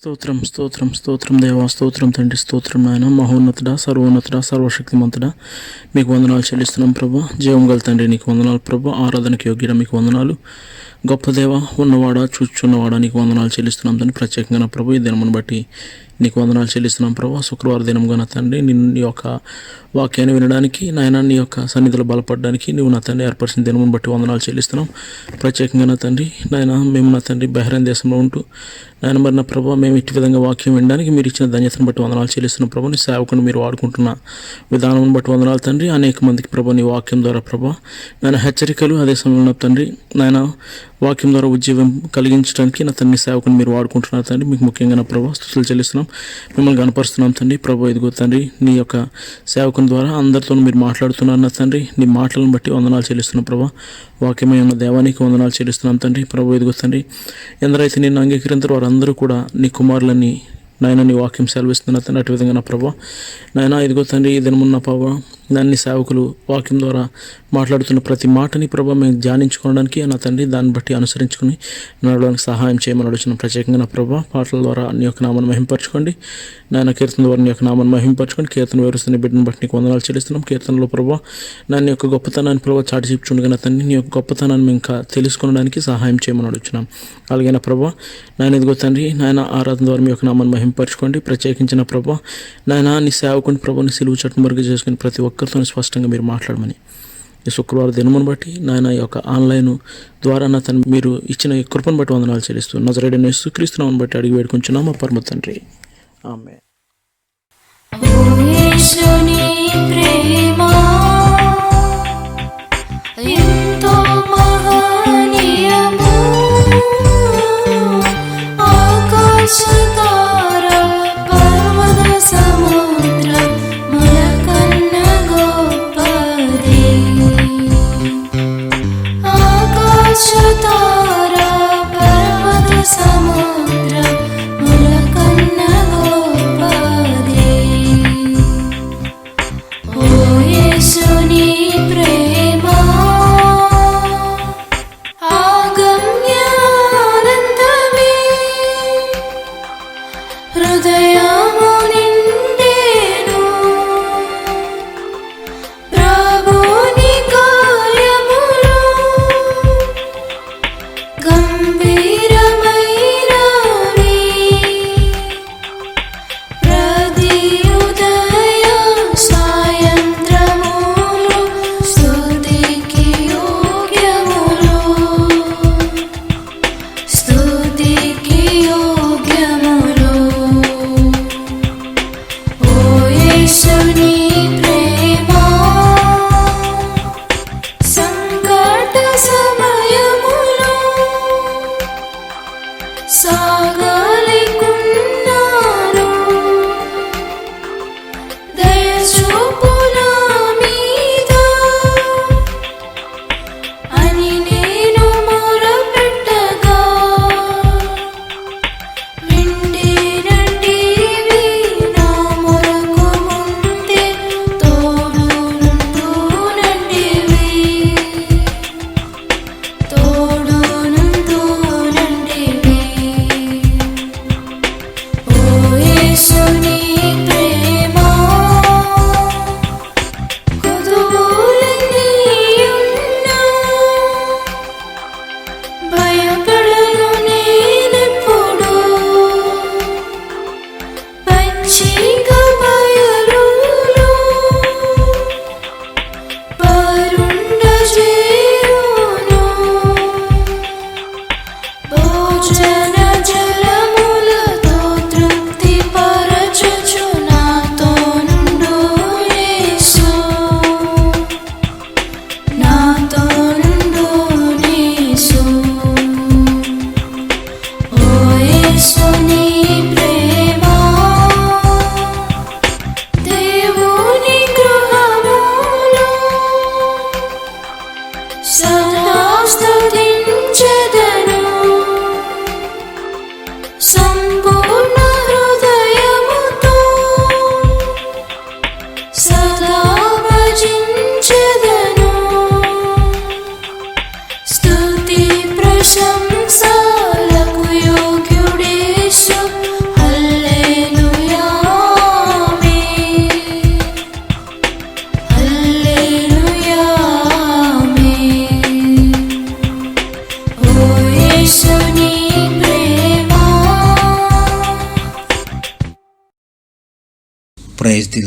స్తోత్రం స్తోత్రం స్తోత్రం దేవా, స్తోత్రం తండ్రి, స్తోత్రం నాయన. మహోన్నతుడా, సర్వోన్నతుడా, సర్వశక్తిమంతుడా, మీకు వందనాలు చెల్లిస్తున్నాం ప్రభా. జీవం గల తండ్రి నీకు వందనాలు ప్రభా. ఆరాధనకి యోగ్యుడ మీకు వందనాలు. గొప్ప దేవ, ఉన్నవాడా, చూచున్నవాడా, నీకు వందనాలు చెల్లిస్తున్నాం తండ్రి. ప్రత్యేకంగా నా ప్రభు ఈ దినమును బట్టి నీకు వందనాలు చెల్లిస్తున్నాం ప్రభా. శుక్రవారం దినంగా నా తండ్రి నీ యొక్క వాక్యాన్ని వినడానికి నాయన, నీ యొక్క సన్నిధిలో బలపడడానికి నువ్వు నా తండ్రి ఏర్పరిచిన దినమును బట్టి వందనాలు చెల్లిస్తున్నాం. ప్రత్యేకంగా నా తండ్రి నాయన, మేము నా తండ్రి బహ్రెయిన్ దేశంలో ఉంటూ నాయన మరి నా ప్రభా, మేము ఇటు విధంగా వాక్యం వినడానికి మీరు ఇచ్చిన ధన్యతను బట్టి వందనాలు చెల్లిస్తున్నాం ప్రభా. నీ సేవకుని మీరు వాడుకుంటున్న విధానం బట్టి వందనాలు తండ్రి. అనేక మందికి ప్రభా నీ వాక్యం ద్వారా ప్రభా నాయన హెచ్చరికలు, అదే సమయంలో తండ్రి నాయన వాక్యం ద్వారా ఉద్యోగం కలిగించడానికి నా తండ్రి సేవకుని మీరు వాడుకుంటున్నారు తండ్రి. మీకు ముఖ్యంగా నా ప్రభా స్తుతులు చెల్లిస్తున్నాం, మిమ్మల్ని కనపరుస్తున్నాం తండ్రి. ప్రభా ఇదిగో తండ్రి నీ యొక్క సేవకుని ద్వారా అందరితో మీరు మాట్లాడుతున్నారు నా తండ్రి. నీ మాటలను బట్టి వందనాలు చెల్లిస్తున్నాం ప్రభా. వాక్యమై ఉన్న దేవానికి వందనాలు చెల్లిస్తున్నాం తండ్రి. ప్రభా ఇదిగో తండ్రి ఎందరైతే నిన్ను అంగీకరించారో వారందరూ కూడా నీ కుమారులని నాయన నీ వాక్యం సెలవిస్తున్నా తండ్రి. అటు విధంగా నా ప్రభా నాయన ఇదిగో తండ్రి ఈ దినమున్న ప్రభా దాన్ని సేవకులు వాక్యం ద్వారా మాట్లాడుతున్న ప్రతి మాటని ప్రభా మేము ధ్యానించుకోవడానికి నా తండ్రి దాన్ని బట్టి అనుసరించుకుని నడవడానికి సహాయం చేయమని అడుగుతున్న. ప్రత్యేకంగా నా ప్రభా పాటల ద్వారా నీ యొక్క నామాన్ని మహింపరచుకోండి నాయన. కీర్తన ద్వారా నీ యొక్క నామాన్ని మహింపరచుకోండి. కీర్తన వివరిస్తున్న బిడ్డను బట్టి నీకు వందనాలు చెల్లిస్తున్నాం. కీర్తనలో ప్రభా నా యొక్క గొప్పతనాన్ని ప్రభా చాటి చెప్పుచుండగా నా తండ్రి నీ యొక్క గొప్పతనాన్ని మేము ఇంకా తెలుసుకోవడానికి సహాయం చేయమని అడుగుతున్నాం. అలాగే నా ప్రభా నాయన ఇదిగో తండ్రి నాయన ఆరాధన ద్వారా మీ యొక్క నామాన్ని మహింపరచుకోండి. ప్రత్యేకించిన ప్రభా నాయన నీ సేవకుని ప్రభాని సిలువు చట్టు మరుగు చేసుకుని ప్రతి ఒక్కరితో స్పష్టంగా మీరు మాట్లాడమని ఈ శుక్రవారం దినమును బట్టి నాయన ఈ యొక్క ఆన్లైన్ ద్వారా నా తను మీరు ఇచ్చిన కృపను బట్టి వందనాలు చెల్లిస్తూ నజరేయుడైన యేసుక్రీస్తు నామమును బట్టి అడిగి వేడుకొంచున్నాం మా పరమ తండ్రి, ఆమేన్.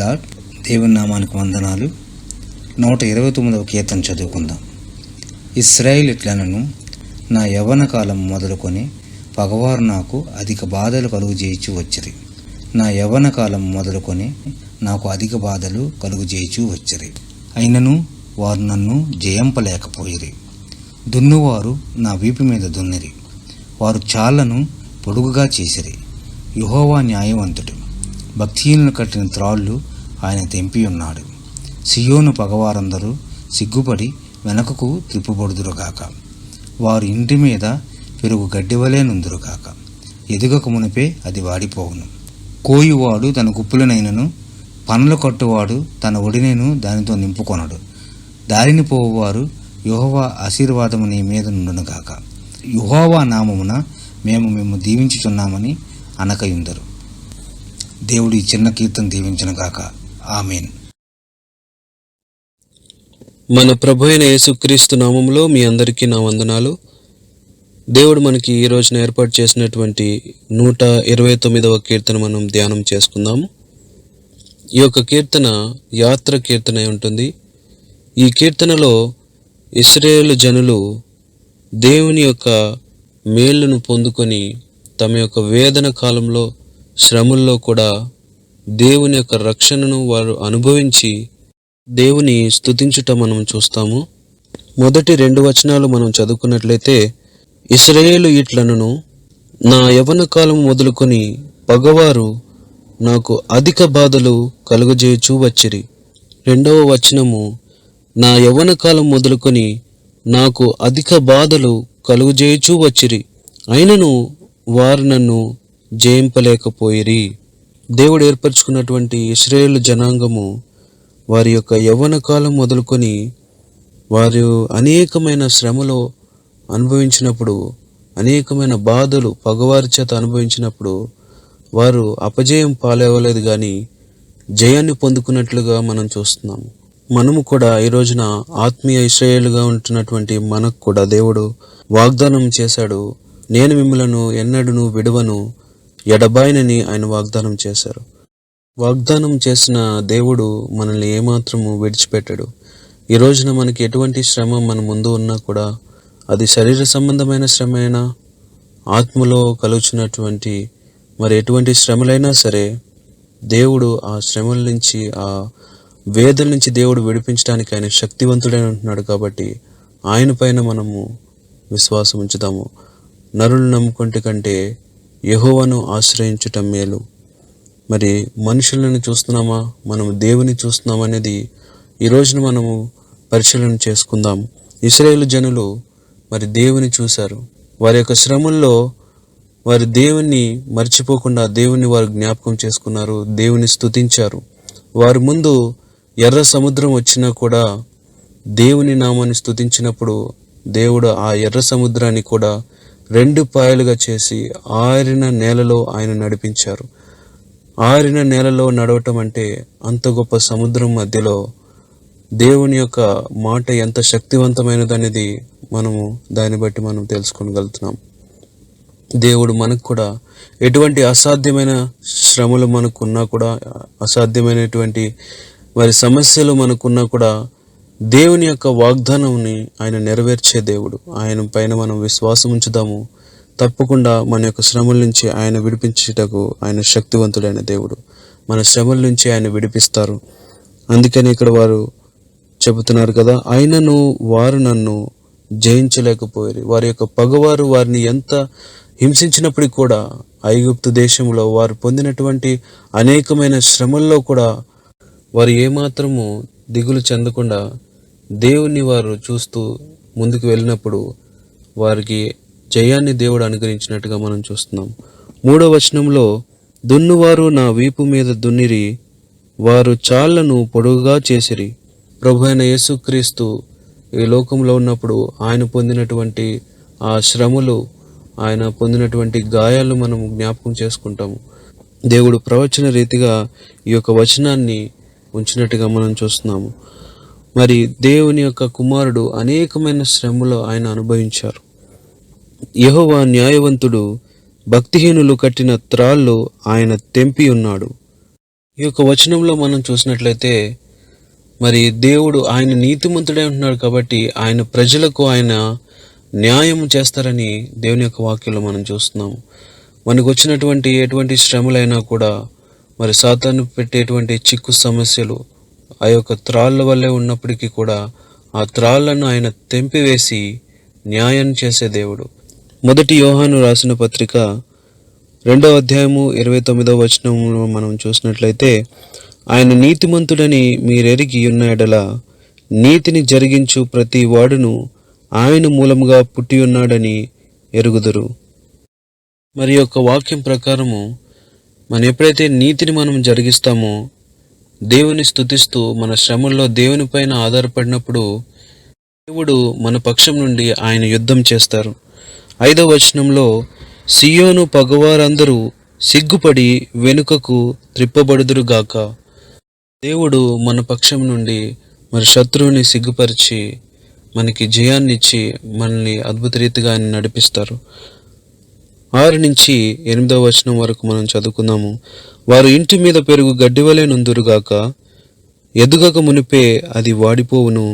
లార్డ్. దేవుని నామానికి వందనాలు. 129వ కీర్తన చదువుకుందాం. ఇశ్రాయేలు ఇట్లనను, నా యవ్వన కాలం మొదలుకొని పగవారు నాకు అధిక బాధలు కలుగజేయచూ వచ్చిరి. నా యవ్వన కాలం మొదలుకొని నాకు అధిక బాధలు కలుగజేయచూ వచ్చిరి. అయినను వారు నన్ను జయింపలేకపోయిరి. దున్నువారు నా వీపు మీద దున్నిరి. వారు చాళ్లను పొడుగుగా చేసిరి. యెహోవా న్యాయవంతుడు. భక్తిహీనులు కట్టిన త్రాళ్ళు ఆయన తెంపి ఉన్నాడు. సియోను పగవారందరూ సిగ్గుపడి వెనకకు త్రిప్పుబడుదురుగాక. వారు ఇంటి మీద పెరుగు గడ్డివలే నుందురుగాక. ఎదుగక మునిపే అది వాడిపోవును. కోయువాడు తన గుప్పులనైనను, పనులు కట్టువాడు తన ఒడినైను దానితో నింపుకొనడు. దారిని పోవువారు యెహోవా ఆశీర్వాదము నీ మీద నుండునుగాక. యెహోవా నామమున మేము దీవించుచున్నామని అనకయుందరు. దేవుడు ఈ చిన్న కీర్తన దీవించునుగాక. ఆమేన్. మన ప్రభు అయిన యేసుక్రీస్తు నామంలో మీ అందరికీ నా వందనాలు. దేవుడు మనకి ఈ రోజున ఏర్పాటు చేసినటువంటి 129వ కీర్తన మనం ధ్యానం చేసుకుందాము. ఈ యొక్క కీర్తన యాత్ర కీర్తన అయి ఉంటుంది. ఈ కీర్తనలో ఇశ్రాయేలు జనులు దేవుని యొక్క మేలును పొందుకొని తమ యొక్క వేదన కాలంలో, శ్రమల్లో కూడా దేవుని యొక్క రక్షణను వారు అనుభవించి దేవుని స్తుతించుట మనం చూస్తాము. మొదటి 2 వచనాలు మనం చదువుకున్నట్లయితే, ఇశ్రాయేలు ఇట్లనను, నా యవ్వన కాలం మొదలుకొని పగవారు నాకు అధిక బాధలు కలుగజేయచూ వచ్చిరి. 2వ వచనము, నా యవ్వన కాలం మొదలుకొని నాకు అధిక బాధలు కలుగజేయచూ వచ్చిరి, అయినను వారు నన్ను జయింపలేకపోయిరి. దేవుడు ఏర్పరచుకున్నటువంటి ఇశ్రాయేలు జనాంగము వారి యొక్క యవ్వన కాలం మొదలుకొని వారు అనేకమైన శ్రమలో అనుభవించినప్పుడు, అనేకమైన బాధలు పగవారి చేత అనుభవించినప్పుడు వారు అపజయం పాలవ్వలేదు కానీ జయాన్ని పొందుకున్నట్లుగా మనం చూస్తున్నాము. మనము కూడా ఈ రోజున ఆత్మీయ ఇశ్రాయేలుగా ఉంటున్నటువంటి మనకు కూడా దేవుడు వాగ్దానం చేశాడు. నేను మిమ్మలను ఎన్నడూను విడువను, ఎడబాయనని ఆయన వాగ్దానం చేశారు. వాగ్దానం చేసిన దేవుడు మనల్ని ఏమాత్రము విడిచిపెట్టాడు. ఈ రోజున మనకి ఎటువంటి శ్రమ మన ముందు ఉన్నా కూడా, అది శరీర సంబంధమైన శ్రమ అయినా, ఆత్మలో కలుగుచున్నటువంటి మరి ఎటువంటి శ్రమలైనా సరే, దేవుడు ఆ శ్రమల నుంచి, ఆ వేదన నుంచి దేవుడు విడిపించడానికి ఆయన శక్తివంతుడై ఉంటున్నాడు. కాబట్టి ఆయన పైన మనము విశ్వాసం ఉంచుదాము. నరులు నమ్ముకుంటే కంటే యెహోవాను ఆశ్రయించటం మేలు. మరి మనుషులను చూస్తున్నామా, మనము దేవుని చూస్తున్నామా అనేది ఈ రోజున మనము పరిశీలన చేసుకుందాం. ఇశ్రాయేలు జనులు మరి దేవుని చూశారు. వారి యొక్క శ్రమల్లో వారి దేవుణ్ణి మర్చిపోకుండా దేవుని వారు జ్ఞాపకం చేసుకున్నారు, దేవుని స్తుతించారు. వారి ముందు ఎర్ర సముద్రం వచ్చినా కూడా దేవుని నామాన్ని స్తుతించినప్పుడు దేవుడు ఆ ఎర్ర సముద్రాన్ని కూడా 2 పాయలుగా చేసి ఆరిన నేలలో ఆయన నడిపించారు. ఆరిన నేలలో నడవటం అంటే అంత గొప్ప సముద్రం మధ్యలో దేవుని యొక్క మాట ఎంత శక్తివంతమైనదనేది మనము దాన్ని బట్టి మనం తెలుసుకోగలుగుతున్నాం. దేవుడు మనకు కూడా ఎటువంటి అసాధ్యమైన శ్రమలు మనకున్నా కూడా, అసాధ్యమైనటువంటి వారి సమస్యలు మనకున్నా కూడా దేవుని యొక్క వాగ్దానాన్ని ఆయన నెరవేర్చే దేవుడు. ఆయన పైన మనం విశ్వాసం ఉంచుదాము. తప్పకుండా మన యొక్క శ్రమల నుంచి ఆయన విడిపించుటకు ఆయన శక్తివంతుడైన దేవుడు. మన శ్రమల నుంచి ఆయన విడిపిస్తారు. అందుకని ఇక్కడ వారు చెబుతున్నారు కదా, అయినను వారు నన్ను జయించలేకపోయారు. వారి యొక్క పగవారు వారిని ఎంత హింసించినప్పటికీ కూడా, ఐగుప్తు దేశంలో వారు పొందినటువంటి అనేకమైన శ్రమల్లో కూడా వారు ఏమాత్రము దిగులు చెందకుండా దేవుణ్ణి వారు చూస్తూ ముందుకు వెళ్ళినప్పుడు వారికి జయాన్ని దేవుడు అనుగ్రహించినట్టుగా మనం చూస్తున్నాం. 3వ వచనంలో, దున్నువారు నా వీపు మీద దున్నిరి, వారు చాళ్లను పొడుగుగా చేసిరి. ప్రభు అయిన యేసుక్రీస్తు ఈ లోకంలో ఉన్నప్పుడు ఆయన పొందినటువంటి ఆ శ్రమలు, ఆయన పొందినటువంటి గాయాలు మనం జ్ఞాపకం చేసుకుంటాము. దేవుడు ప్రవచన రీతిగా ఈ యొక్క వచనాన్ని ఉంచినట్టుగా మనం చూస్తున్నాము. మరి దేవుని యొక్క కుమారుడు అనేకమైన శ్రమలు ఆయన అనుభవించారు. యెహోవా న్యాయవంతుడు, భక్తిహీనులు కట్టిన త్రాళ్ళు ఆయన తెంపి ఉన్నాడు. ఈ యొక్క వచనంలో మనం చూసినట్లయితే మరి దేవుడు ఆయన నీతిమంతుడే ఉంటున్నాడు కాబట్టి ఆయన ప్రజలకు ఆయన న్యాయం చేస్తారని దేవుని యొక్క వాక్యంలో మనం చూస్తున్నాము. మనకు వచ్చినటువంటి ఎటువంటి శ్రమలైనా కూడా మరి సాతాను పెట్టేటువంటి చిక్కు సమస్యలు ఆ యొక్క త్రాళ్ళ వల్లే ఉన్నప్పటికీ కూడా ఆ త్రాళ్లను ఆయన తెంపివేసి న్యాయం చేసే దేవుడు. మొదటి యోహాను రాసిన పత్రిక 2వ అధ్యాయము 29వ వచనంలో మనం చూసినట్లయితే, ఆయన నీతిమంతుడని మీరెరిగి ఉన్న ఎడల నీతిని జరిగించు ప్రతి వాడును ఆయన మూలముగా పుట్టి ఉన్నాడని ఎరుగుదురు. మరి యొక్క వాక్యం ప్రకారము మనం ఎప్పుడైతే నీతిని మనం జరిగిస్తామో, దేవుని స్తుతిస్తూ మన శ్రమల్లో దేవుని పైన ఆధారపడినప్పుడు దేవుడు మన పక్షం నుండి ఆయన యుద్ధం చేస్తారు. 5వ వచనంలో, సియోను పగవారందరూ సిగ్గుపడి వెనుకకు త్రిప్పబడుదురుగాక. దేవుడు మన పక్షం నుండి మరి శత్రువుని సిగ్గుపరిచి మనకి జయాన్ని ఇచ్చి మనల్ని అద్భుత రీతిగా ఆయన నడిపిస్తారు. 6 నుంచి 8వ వచనం వరకు మనం చదువుకుందాము. వారు ఇంటి మీద పెరుగు గడ్డివలే నుందురుగాక, ఎదుగక మునిపే అది వాడిపోవును.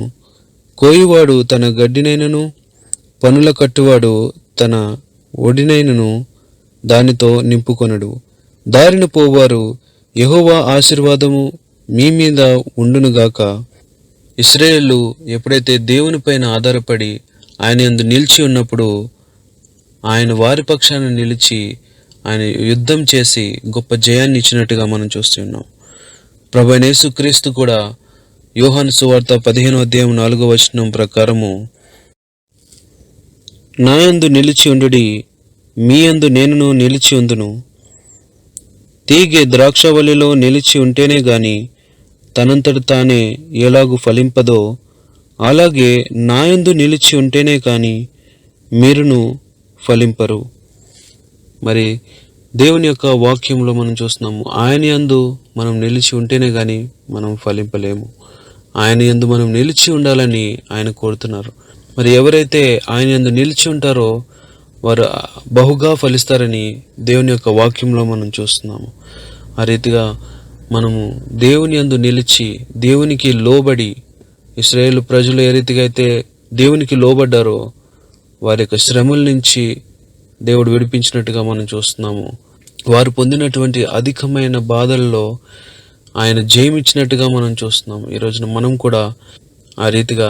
కోయివాడు తన గడ్డినైనను పనుల కట్టువాడు తన ఒడినైనను దానితో నింపుకొనడు. దారిన పోవారు యెహోవా ఆశీర్వాదము మీ మీద ఉండునుగాక. ఇశ్రాయేలు ఎప్పుడైతే దేవుని పైన ఆధారపడి ఆయన యందు నిలిచి ఉన్నప్పుడు ఆయన వారి పక్షాన నిలిచి ఆయన యుద్ధం చేసి గొప్ప జయాన్ని ఇచ్చినట్టుగా మనం చూస్తున్నాం. ప్రభువైన యేసుక్రీస్తు కూడా యోహాను సువార్త 15వ అధ్యాయం 4వ వచనం ప్రకారము, నా యందు నిలిచి ఉండుడి, మీ యందు నేనును నిలిచి ఉందును. తీగె ద్రాక్షవల్లిలో నిలిచి ఉంటేనే గాని తనంతట తానే ఎలాగు ఫలింపదో, అలాగే నా యందు నిలిచి ఉంటేనే కానీ మీరును ఫలింపరు. మరి దేవుని యొక్క వాక్యంలో మనం చూస్తున్నాము, ఆయన యందు మనం నిలిచి ఉంటేనే కానీ మనం ఫలింపలేము. ఆయన యందు మనం నిలిచి ఉండాలని ఆయన కోరుతున్నారు. మరి ఎవరైతే ఆయన యందు నిలిచి ఉంటారో వారు బహుగా ఫలిస్తారని దేవుని యొక్క వాక్యంలో మనం చూస్తున్నాము. ఆ రీతిగా మనము దేవుని యందు నిలిచి దేవునికి లోబడి, ఇశ్రాయేలు ప్రజలు ఏ రీతిగా అయితే దేవునికి లోబడ్డారో వారి యొక్క శ్రమల నుంచి దేవుడు విడిపించినట్టుగా మనం చూస్తున్నాము. వారు పొందినటువంటి అధికమైన బాధల్లో ఆయన జయమిచ్చినట్టుగా మనం చూస్తున్నాము. ఈ రోజున మనం కూడా ఆ రీతిగా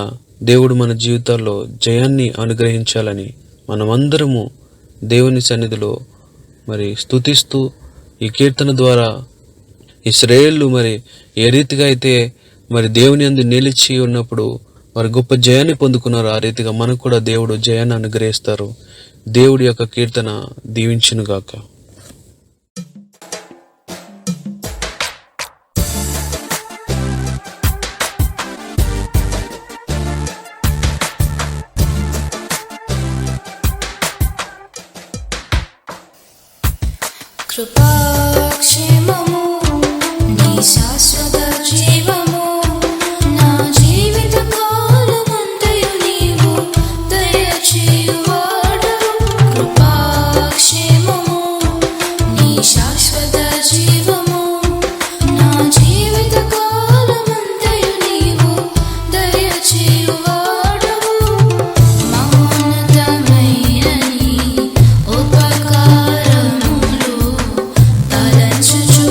దేవుడు మన జీవితాల్లో జయాన్ని అనుగ్రహించాలని మనమందరము దేవుని సన్నిధిలో మరి స్తుతిస్తూ ఈ కీర్తన ద్వారా ఇశ్రాయేలు మరి ఏ రీతిగా అయితే మరి దేవుని యందు నిలిచి ఉన్నప్పుడు వారు గొప్ప జయాన్ని పొందుకున్నారు, ఆ రీతిగా మనకు కూడా దేవుడు జయాన్ని అనుగ్రహిస్తారు. దేవుడి యొక్క కీర్తన దీవించునుగాక. కృపాక్షేమము నీ శాశ్వత జీవము, నా జీవిత కాలమంతయు నీవు దయచేయువాడవు. కృపాక్షేమము నీ శాశ్వత జీవము, నా జీవిత కాలమంతయు నీవు దయచేయువాడవు. మౌనతమైన నీ ఉపకారములు తలంచుచు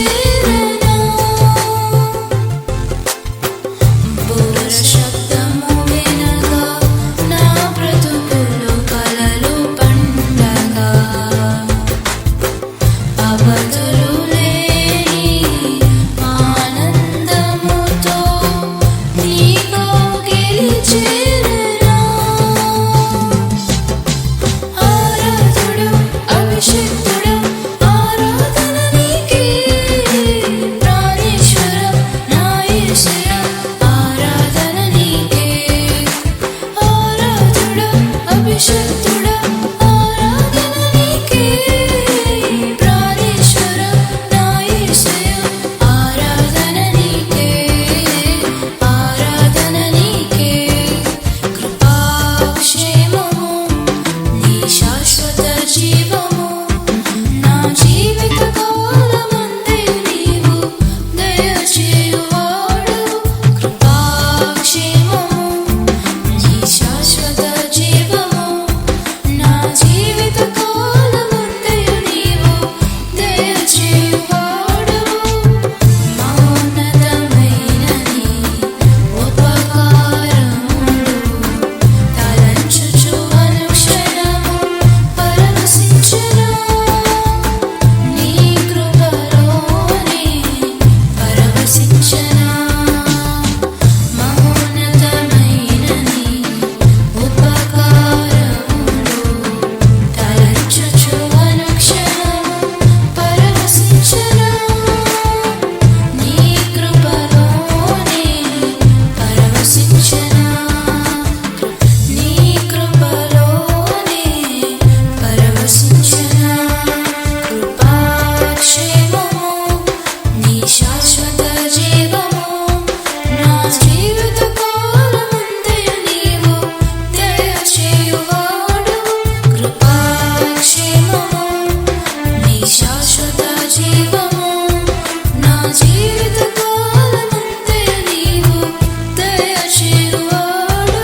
చేరనా బుర్ర శబ్దము వినగా నా బ్రతుకులో కలలు పండగా అవధులు లేని ఆనందముతో నీకు గెలిచేరనా ఆరాధుడు అభిషిక్తుడు ఆరాధన నీకే ప్రాణేశ్వర నా యేసయ్య ఆరాధన నీకే ఆరాధుడు అభిషిక్తుడు ఆరాధన నీకే ప్రాణేశ్వర నా యేసయ్య ఆరాధన నీకే ఆరాధన నీకే కృపాక్షేమము నీ శాశ్వత జీవము నా జీవిత కాలమంతయు నీవు దయచేయువాడు కృపాక్షేమము నీ శాశ్వత జీవము నా జీవిత కాలమంతయు నీవు దయచేయువాడు మౌనతమైన నీ ఉపకారములు తలంచుచు అనుక్షణము పరవశించునా నీ కృపలోనే పరవశించునా మౌనతమైన నీ ఉపకారములు తలంచుచు అనుక్షణము పరవశించునా నీ కృపలోనే పరవశించునా నీ కృపలోనే పరవశించునా కృపాక్షేమము నీ శాశ్వత జీవము నా జీవిత కాలమంతయు నీవు దయచేయువాడు కృపాక్షేమము నీ శాశ్వత జీవము నా జీవిత కాలమంతయు నీవు దయచేయువాడు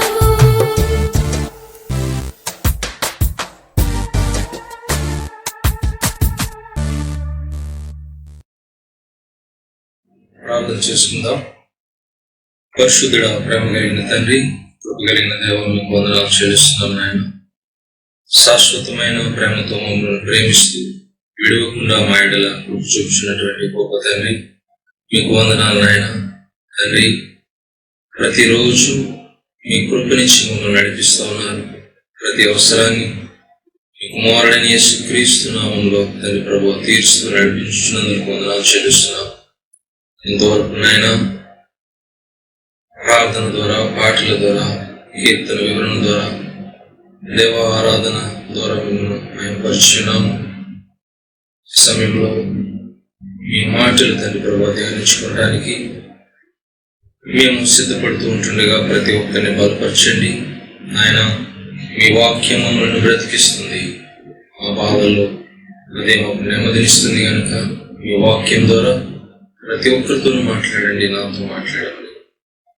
ప్రార్థన చేసుకుందాం. పరిశుద్ధుడా, ప్రేమ కలిగిన తండ్రి, కృప కలిగిన దేవ, మీకు వందనాలు చెల్లిస్తున్నాం నాయన. శాశ్వతమైన ప్రేమతో మమ్మల్ని ప్రేమిస్తూ విడవకుండా మా ఎడల కృప చూపించినటువంటి గొప్ప తండ్రి, మీకు వందనాలు నాయన. తండ్రి, ప్రతిరోజు మీ కృపనిచ్చి మమ్మల్ని నడిపిస్తూ ఉన్నారు. ప్రతి అవసరాన్ని మీ కుమారుడైన యేసుక్రీస్తు నామములో తండ్రి ప్రభువా తీరుస్తూ నడిపించున్నందుకు వందనాలు చెల్లిస్తున్నాం. ఇంతవరకు నాయన ప్రార్థన ద్వారా, పాటల ద్వారా, కీర్తన వివరణ ద్వారా, దేవ ఆరాధన ద్వారా మిమ్మల్ని మేము పరిచున్నాము. ఈ సమయంలో మీ మాటలు తండ్రి ప్రభువా ధ్యానించుకోవడానికి మేము సిద్ధపడుతూ ఉంటుండగా ప్రతి ఒక్కరిని బలపరచండి ఆయన. మీ వాక్యం మమ్మల్ని బ్రతికిస్తుంది, మా బాధల్లో అదే మాకు నెమ్మదినిస్తుంది కనుక మీ వాక్యం ద్వారా ప్రతి ఒక్కరితో మాట్లాడండి, నాతో మాట్లాడండి.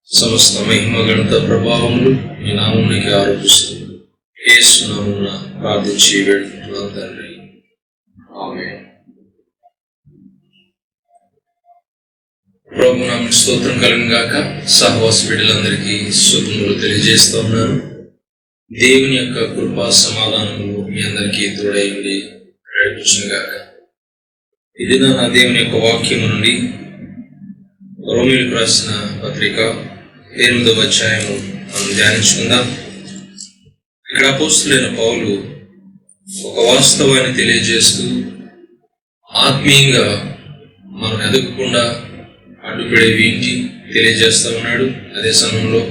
సమస్త మహిమ గణిత ప్రభావములు మీ నామమునికి ఆరోపిస్తూ యేసు నామమున ప్రార్థించి వేడుకుంటున్నాం తండ్రి, ఆమేన్. ప్రభు నామమున స్తోత్రం కలుగును గాక. సహవాస బిడ్డలందరికీ శుభములు తెలియజేస్తూ ఉన్నాను. దేవుని యొక్క కృపా సమాధానములు మీ అందరికీ తోడై ఉండి నడిపించును గాక. ఇది నా దేవుని యొక్క వాక్యము నుండి రోమీయులకు రాసిన పత్రిక 8వ అధ్యాయము మనం ధ్యానించుకుందాం. ఇక్కడ అపోస్తలుడైన పౌలు ఒక వాస్తవాన్ని తెలియజేస్తూ ఆత్మీయంగా మనం ఎదగకుండా అడ్డుపడేవి ఏంటి తెలియజేస్తూ ఉన్నాడు. అదే సమయంలో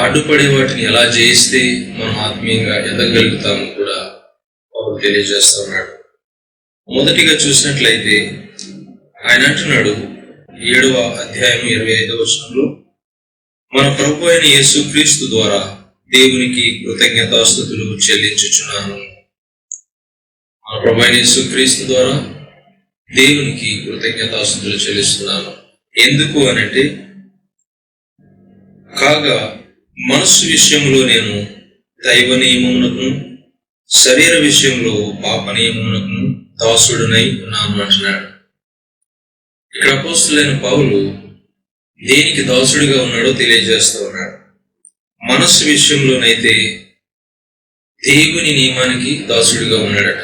అడ్డుపడే వాటిని ఎలా జయిస్తే మనం ఆత్మీయంగా ఎదగలుగుతాము కూడా పౌలు తెలియజేస్తూ ఉన్నాడు. మొదటిగా చూసినట్లయితే ఆయన అంటున్నాడు 7వ అధ్యాయం 25వ వచనంలో, మన ప్రభు అయిన యేసుక్రీస్తు ద్వారా దేవునికి కృతజ్ఞతాస్తుతులు చెల్లించుచున్నాను. మన ప్రభు అయిన యేసుక్రీస్తు ద్వారా దేవునికి కృతజ్ఞతాస్తుతులు చెల్లిస్తున్నాను. ఎందుకు అనంటే, కాగా మనస్సు విషయంలో నేను దైవ నియమమునకును శరీర విషయంలో పాప నియమమునకును దాసుడునై ఉన్నాను అంటున్నాడు. ఇక్కడ అపోస్తలుడైన పౌలు దేనికి దాసుడిగా ఉన్నాడో తెలియజేస్తూ ఉన్నాడు. మనస్సు విషయంలోనైతే దేవుని నియమానికి దాసుడిగా ఉన్నాడట.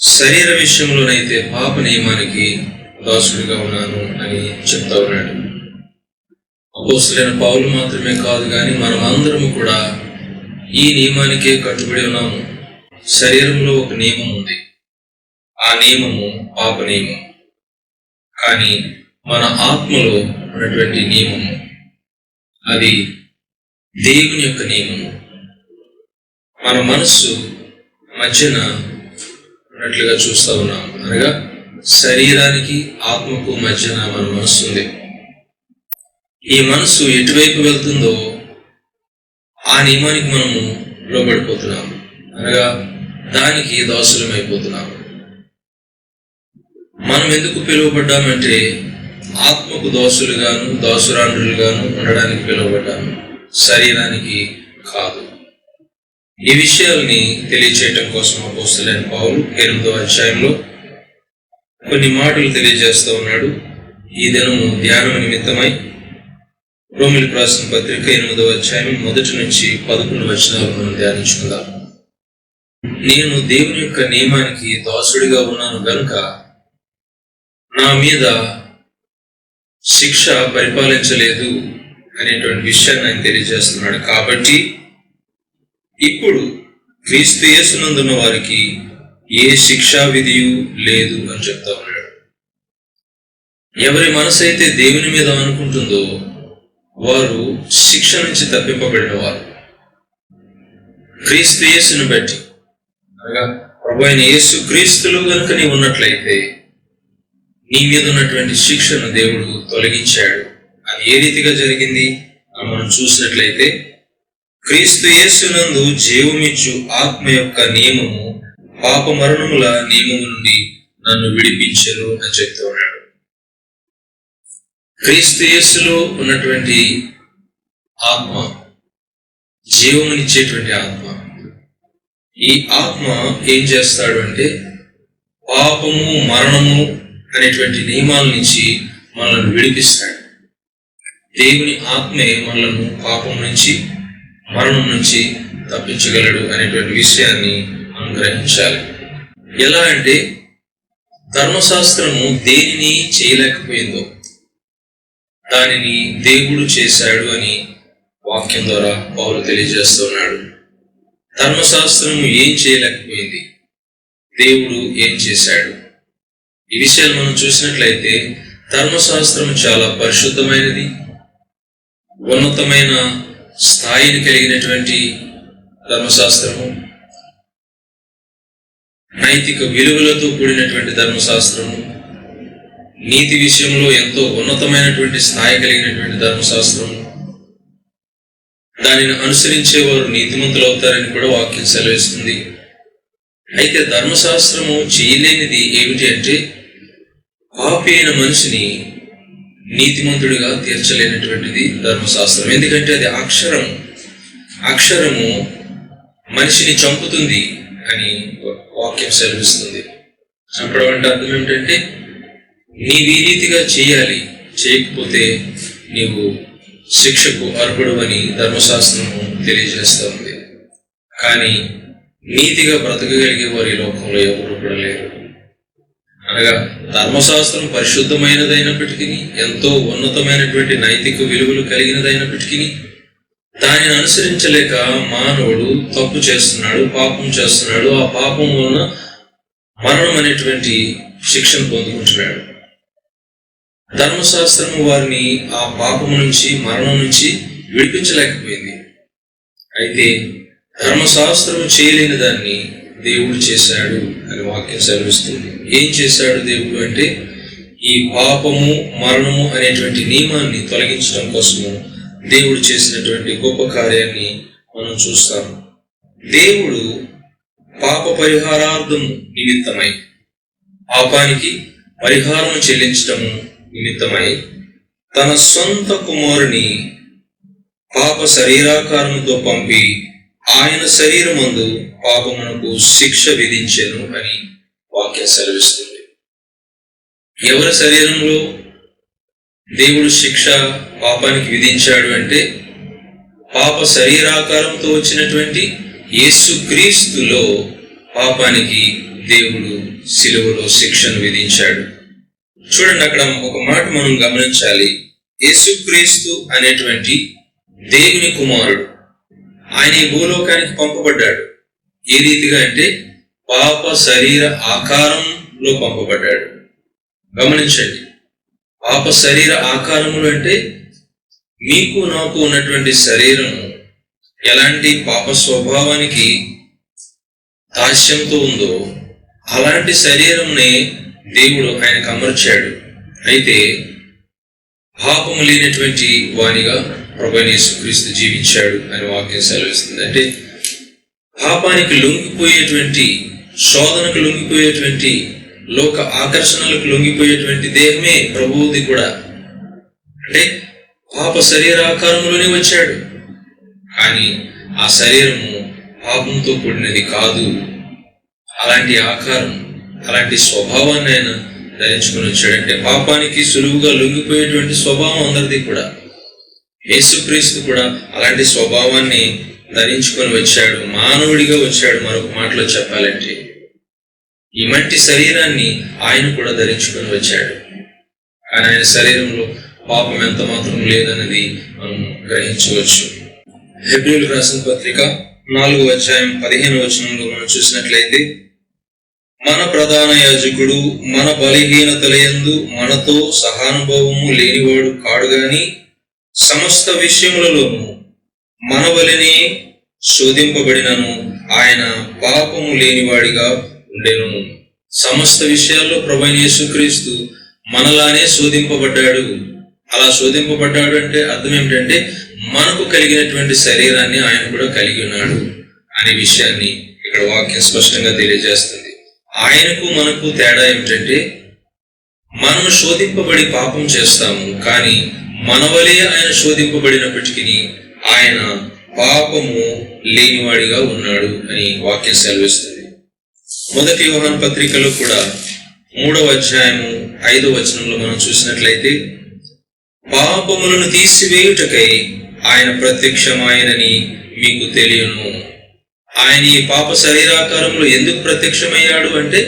శరీర విషయంలోనైతే పాప నియమానికి దాసుడిగా ఉన్నాను అని చెప్తా ఉన్నాడు. అపోస్తలుడైన పౌలు మాత్రమే కాదు కానీ మనం అందరము కూడా ఈ నియమానికే కట్టుబడి ఉన్నాము. శరీరంలో ఒక నియమం ఉంది, ఆ నియమము పాప నియమం. కానీ మన ఆత్మలో ఉన్నటువంటి నియమము అది దేవుని యొక్క నియమము. మన మనస్సు మధ్యన ఉన్నట్లుగా చూస్తూ ఉన్నాం. అనగా శరీరానికి ఆత్మకు మధ్యన మన మనస్సు ఉంది. ఈ మనస్సు ఎటువైపు వెళ్తుందో ఆ నియమానికి మనము లోబడిపోతున్నాము, అనగా దానికి దాసులమైపోతున్నాము. మనం ఎందుకు పిలువబడ్డామంటే ఆత్మకు దాసులుగాను దాసురాండ్రులుగాను ఉండడానికి పిలువబడ్డాము, శరీరానికి కాదు. ఈ విషయాల్ని తెలియచేయటం కోసం అపోస్తలుడైన పౌలు 8వ అధ్యాయంలో కొన్ని మాటలు తెలియజేస్తూ ఉన్నాడు. ఈ దినము ధ్యానం నిమిత్తమై రోమీయులకు రాసిన పత్రిక 8వ అధ్యాయం 1 నుంచి 11 వచనాలు మనం ధ్యానించుకుందాం. నేను దేవుని యొక్క నియమానికి దాసుడిగా ఉన్నాను గనుక నా మీద శిక్ష పరిపాలించలేదు అనేటువంటి విషయాన్ని ఆయన తెలియజేస్తున్నాడు. కాబట్టి ఇప్పుడు క్రీస్తు యేసునందున్న వారికి ఏ శిక్షా విధియు లేదు అని చెప్తా ఉన్నాడు. ఎవరి మనసు అయితే దేవుని మీద అనుకుంటుందో వారు శిక్ష నుంచి తప్పింపబడిన వారు. క్రీస్తు యేసును బట్టి, అనగా ప్రభువైన యేసు క్రీస్తులో కనుక నీవు ఉన్నట్లయితే నీ మీద ఉన్నటువంటి శిక్షను దేవుడు తొలగించాడు. అది ఏ రీతిగా జరిగింది అని మనం చూసినట్లయితే, క్రీస్తు యేసునందు జీవమిచ్చు ఆత్మ యొక్క నియమము పాప మరణముల నియమము నుండి నన్ను విడిపించెను అని చెప్తూ ఉన్నాడు. క్రీస్తు యేసులో ఉన్నటువంటి ఆత్మ జీవమునిచ్చేటువంటి ఆత్మ. ఈ ఆత్మ ఏం చేస్తాడు అంటే పాపము మరణము అనేటువంటి నియమాల నుంచి మనల్ని విడిపిస్తాడు. దేవుని ఆత్మే మనలను పాపం నుంచి మరణం నుంచి తప్పించగలడు అనేటువంటి విషయాన్ని మనం గ్రహించాలి. ఎలా అంటే ధర్మశాస్త్రము దేనిని చేయలేకపోయిందో దానిని దేవుడు చేశాడు అని వాక్యం ద్వారా పౌలు తెలియజేస్తున్నాడు. ధర్మశాస్త్రము ఏం చేయలేకపోయింది, దేవుడు ఏం చేశాడు. ఈ విషయాలు మనం చూసినట్లయితే ధర్మశాస్త్రం చాలా పరిశుద్ధమైనది, ఉన్నతమైన స్థాయిని కలిగినటువంటి ధర్మశాస్త్రము, నైతిక విలువలతో కూడినటువంటి ధర్మశాస్త్రము, నీతి విషయంలో ఎంతో ఉన్నతమైనటువంటి స్థాయి కలిగినటువంటి ధర్మశాస్త్రము. దానిని అనుసరించేవారు నీతిమంతులు అవుతారని కూడా వాక్యం సెలవిస్తుంది. అయితే ధర్మశాస్త్రము చేయలేనిది ఏమిటి అంటే పాపి అయిన మనిషిని నీతిమంతుడిగా తీర్చలేనటువంటిది ధర్మశాస్త్రం. ఎందుకంటే అది అక్షరము మనిషిని చంపుతుంది అని వాక్యం సెలవిస్తుంది. చంపడం అంటే అర్థం ఏమిటంటే నీవు ఈ రీతిగా చేయాలి, చేయకపోతే నీవు శిక్షకు అర్హుడు అని ధర్మశాస్త్రము తెలియజేస్తుంది. కానీ నీతిగా బ్రతకగలిగే వారు ఈ లోకంలో ఎవరు కూడా లేరు. అనగా ధర్మశాస్త్రం పరిశుద్ధమైనదైనప్పటికీ, ఎంతో ఉన్నతమైనటువంటి నైతిక విలువలు కలిగినదైనప్పటికీ దానిని అనుసరించలేక మానవుడు తప్పు చేస్తున్నాడు, పాపం చేస్తున్నాడు. ఆ పాపం వలన మరణం అనేటువంటి శిక్షను పొందుకుంటున్నాడు. ధర్మశాస్త్రము వారిని ఆ పాపం నుంచి మరణం నుంచి విడిపించలేకపోయింది. అయితే ధర్మశాస్త్రము చేయలేని దాన్ని దేవుడు చేశాడు అని వాక్యం సెలవిస్తుంది. ఏం చేశాడు దేవుడు అంటే ఈ పాపము మరణము అనేటువంటి నియమాన్ని తొలగించడం కోసము దేవుడు చేసినటువంటి గొప్ప కార్యాన్ని మనం చూస్తాము. దేవుడు పాప పరిహారార్థము నిమిత్తమై, పాపానికి పరిహారము చెల్లించటము నిమిత్తమై తన సొంత కుమారుని పాప శరీరాకారముతో పంపి ఆయన శరీరమందు పాపమునకు శిక్ష విధించెను అని వాక్యం సెలవిస్తుంది. ఎవరి శరీరంలో దేవుడు శిక్ష పాపానికి విధించాడు అంటే పాప శరీరాకారంతో వచ్చినటువంటి యేసుక్రీస్తులో పాపానికి దేవుడు శిలువలో శిక్షను విధించాడు. చూడండి, అక్కడ ఒక మాట మనం గమనించాలి. యేసుక్రీస్తు అనేటువంటి దేవుని కుమారుడు, ఆయన ఈ భూలోకానికి పంపబడ్డాడు. ఏ రీతిగా అంటే పాప శరీర ఆకారంలో పంపబడ్డాడు. గమనించండి, పాప శరీర ఆకారములు అంటే మీకు నాకు ఉన్నటువంటి శరీరం ఎలాంటి పాప స్వభావానికి దాస్యంతో ఉందో అలాంటి శరీరంని దేవుడు ఆయనకు అమర్చాడు. అయితే పాపము లేనటువంటి వానిగా ప్రభువైన యేసుక్రీస్తు జీవించాడు అని వాక్యం సెలవిస్తుంది. అంటే పాపానికి లొంగిపోయేటువంటి, శోధనకు లొంగిపోయేటువంటి, లోక ఆకర్షణలకు లొంగిపోయేటువంటి దేహమే ప్రభువుది కూడా. అంటే పాప శరీరాకారంలోనే వచ్చాడు, కానీ ఆ శరీరము పాపంతో కూడినది కాదు. అలాంటి ఆకారం, అలాంటి స్వభావాన్ని ఆయన ధరించుకుని వచ్చాడంటే పాపానికి సులువుగా లొంగిపోయేటువంటి స్వభావం అందరిది కూడా. యేసుక్రీస్తు కూడా అలాంటి స్వభావాన్ని ధరించుకొని వచ్చాడు, మానవుడిగా వచ్చాడు. మరొక మాటలో చెప్పాలంటే ఈ మట్టి శరీరాన్ని ఆయన కూడా ధరించుకొని వచ్చాడు, కానీ ఆయన శరీరంలో పాపం ఎంత మాత్రం లేదన్నది మనం గ్రహించవచ్చు. హెబ్రీయులకు రాసిన పత్రిక 4వ అధ్యాయం 15వ వచనంలో మనం చూసినట్లయితే, మన ప్రధాన యాజకుడు మన బలహీనతలయందు మనతో సహానుభవము లేనివాడు కాడు గాని సమస్త విషయములలోనూ మన వలెనే శోధింపబడినను ఆయన పాపము లేనివాడిగా ఉండెను. సమస్త విషయాల్లో ప్రభువైన యేసుక్రీస్తు మనలానే శోధింపబడ్డాడు. అలా శోధింపబడ్డాడు అంటే అర్థం ఏమిటంటే మనకు కలిగినటువంటి శరీరాన్ని ఆయన కూడా కలిగి ఉన్నాడు అనే విషయాన్ని ఇక్కడ వాక్యం స్పష్టంగా తెలియజేస్తుంది. ఆయనకు మనకు తేడా ఏమిటంటే మనము శోధింపబడి పాపం చేస్తాము, కానీ మన వలె ఆయన శోధింపబడినప్పటికీ ఆయన పాపము లేనివాడిగా ఉన్నాడు అని వాక్యం సెలవిస్తుంది. 1 యోహాను పత్రికలో కూడా 3వ అధ్యాయము 5వ వచనంలో మనం చూసినట్లయితే, పాపములను తీసివేయుటకై ఆయన ప్రత్యక్షమాయనని మీకు తెలియను. ఆయన ఈ పాప శరీరాకారంలో ఎందుకు ప్రత్యక్షమయ్యాడు అంటే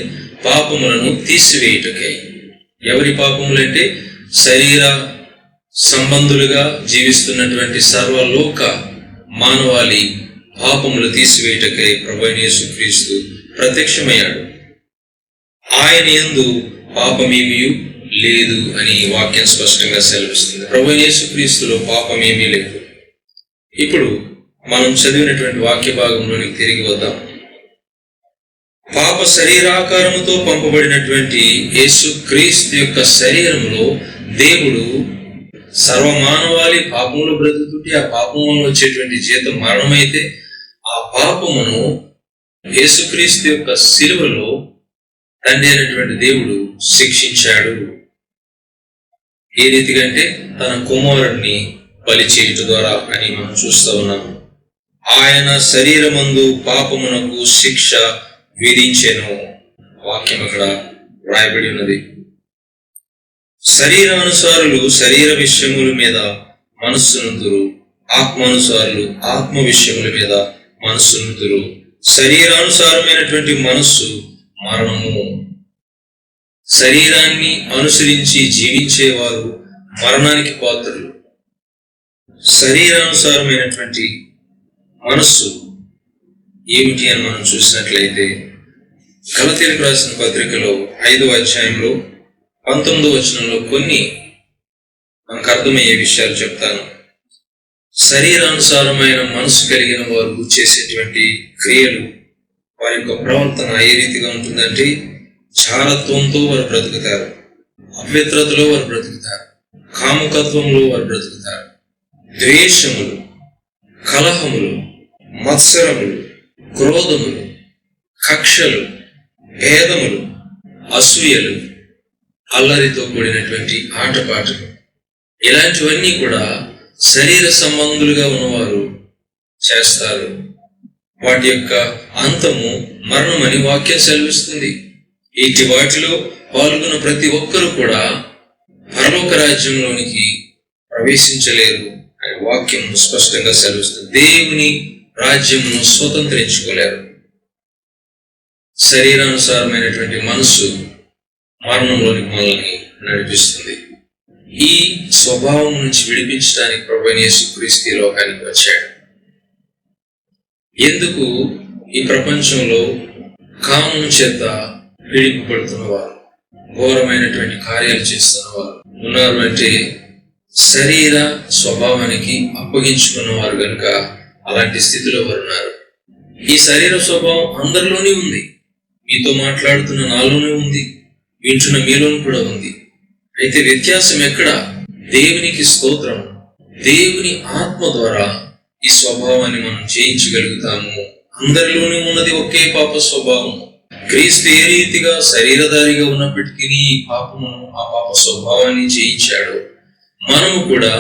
పాపములను తీసివేయుటకై. ఎవరి పాపములంటే శరీర సంబంధులుగా జీవిస్తున్నటువంటి సర్వలోక మానవాళి పాపములు తీసివేయుటకై ప్రభువైన యేసుక్రీస్తు ప్రత్యక్షమయ్యాడు. ఆయన యందు పాపమేమీ లేదు అని వాక్యం స్పష్టంగా సెలవిస్తుంది. ప్రభువైన యేసుక్రీస్తులో పాపమేమీ లేదు. ఇప్పుడు మనం చదివినటువంటి వాక్య భాగంలోనికి తిరిగి వద్దాం. పాప శరీరాకారముతో పంపబడినటువంటి యేసుక్రీస్తు యొక్క శరీరంలో దేవుడు సర్వమానవాళి పాపములు బ్రతుకుతుంటే ఆ పాపములో వచ్చేటువంటి జీతం మరణమైతే ఆ పాపమును యేసుక్రీస్తు యొక్క శిలువలో తండ్రి అయినటువంటి దేవుడు శిక్షించాడు. ఏ రీతిగా అంటే తన కుమారుడిని బలి చేయుట ద్వారా అని మనం చూస్తూ ఉన్నాము. ఆయన శరీరమందు పాపమునకు శిక్ష విధించెను. వాక్యం అక్కడ రాయబడి ఉన్నది. శరీరానుసారులు శరీర విషయముల మీద మనస్సునుందురు, ఆత్మానుసారులు ఆత్మ విషయముల మీద మనస్సునుందురు. శరీరానుసారమైనటువంటి మనస్సు మరణము. శరీరాన్ని అనుసరించి జీవించేవారు మరణానికి పాత్రులు. శరీరానుసారమైనటువంటి మనస్సు ఏమిటి అని మనం చూసినట్లయితే గలతీయులకు రాసిన పత్రికలో 5వ అధ్యాయంలో 19వ వచనంలో కొన్ని మనకు అర్థమయ్యే విషయాలు చెప్తాను. శరీరానుసారమైన మనసు కలిగిన వారు చేసేటువంటి క్రియలు, వారి యొక్క ప్రవర్తన ఏ రీతిగా ఉంటుందంటే చారత్వంతో వారు బ్రతుకుతారు, అపవిత్రతలో వారు బ్రతుకుతారు, కాముకత్వంలో వారు బ్రతుకుతారు, ద్వేషములు, కలహములు, మత్సరములు, క్రోధములు, కక్షలు, భేదములు, అసూయలు, అల్లరితో కూడినటువంటి ఆటపాటలు, ఇలాంటివన్నీ కూడా శరీర సంబంధులుగా ఉన్నవారు చేస్తారు. వాటి యొక్క అంతము మరణమని వాక్యం సెలవిస్తుంది. ఇటు వాటిలో పాల్గొన్న ప్రతి ఒక్కరూ కూడా పరలోక రాజ్యంలోనికి ప్రవేశించలేరు అనే వాక్యం స్పష్టంగా సెలవుస్తుంది. దేవుని రాజ్యమును స్వతంత్రించుకోలేరు. శరీరానుసారమైనటువంటి మనసు మరణంలోనికి మనల్ని నడిపిస్తుంది. ఈ స్వభావం నుంచి విడిపించడానికి ప్రభువైన యేసుక్రీస్తు ఈ లోకానికి వచ్చాడు. ఎందుకు ఈ ప్రపంచంలో కామం చేత పీడింపబడుతున్న వారు, ఘోరమైనటువంటి కార్యాలు చేస్తున్న వారు ఉన్నారు అంటే శరీర స్వభావానికి అప్పగించుకున్న వారు కనుక అలాంటి స్థితిలో వారు ఉన్నారు. ఈ శరీర స్వభావం అందరిలోనే ఉంది. మీతో మాట్లాడుతున్న నాలోనే ఉంది, వింటున్న మీలోనూ కూడా ఉంది. అయితే వ్యత్యాసం ఎక్కడ? దేవునికి స్తోత్రం, దేవుని ఆత్మ ద్వారా ఈ స్వభావాన్ని మనం జయించగలుగుతాము. అందరిలోనూ ఉన్నది ఒకే పాప స్వభావం. క్రీస్తు ఏ రీతిగా శరీరధారిగా ఉన్నప్పటికీ ఈ పాపమును, ఆ పాప స్వభావాన్ని జయించాడు. మనము కూడా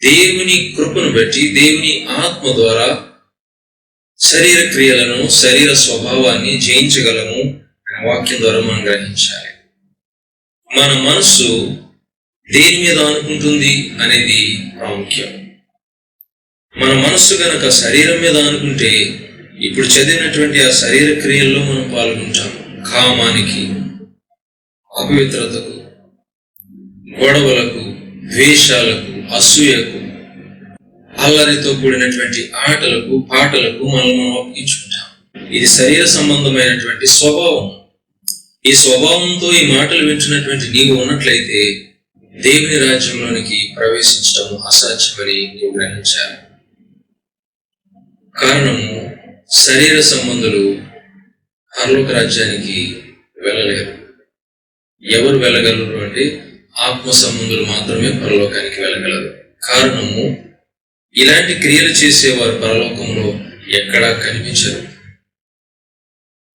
దేవుని కృపను బట్టి, దేవుని ఆత్మ ద్వారా శరీర క్రియలను, శరీర స్వభావాన్ని జయించగలము అనే వాక్యం ద్వారా మనం గ్రహించాలి. మన మనస్సు దేని మీద అనుకుంటుంది అనేది ప్రాముఖ్యం. మన మనస్సు గనక శరీరం మీద అనుకుంటే ఇప్పుడు చదివినటువంటి ఆ శరీర క్రియల్లో మనం పాల్గొంటాం. కామానికి, అపవిత్రతకు, గొడవలకు, ద్వేషాలకు, అసూయకు, అల్లరితో కూడినటువంటి ఆటలకు, పాటలకు మనం అప్పగించుకుంటాం. ఇది శరీర సంబంధమైనటువంటి స్వభావం. ఈ స్వభావంతో ఈ మాటలు వింటున్నటువంటి నీవు ఉన్నట్లయితే దేవుని రాజ్యంలోనికి ప్రవేశించడం అసాధ్యమని నీవు గ్రహించాలి. కారణము, శరీర సంబంధులు పరలోక రాజ్యానికి వెళ్ళలేరు. ఎవరు వెళ్ళగలరు అంటే ఆత్మ సంబంధులు మాత్రమే పరలోకానికి వెళ్ళగలరు. కారణము, ఇలాంటి క్రియలు చేసేవారు పరలోకంలో ఎక్కడా కనిపించరు.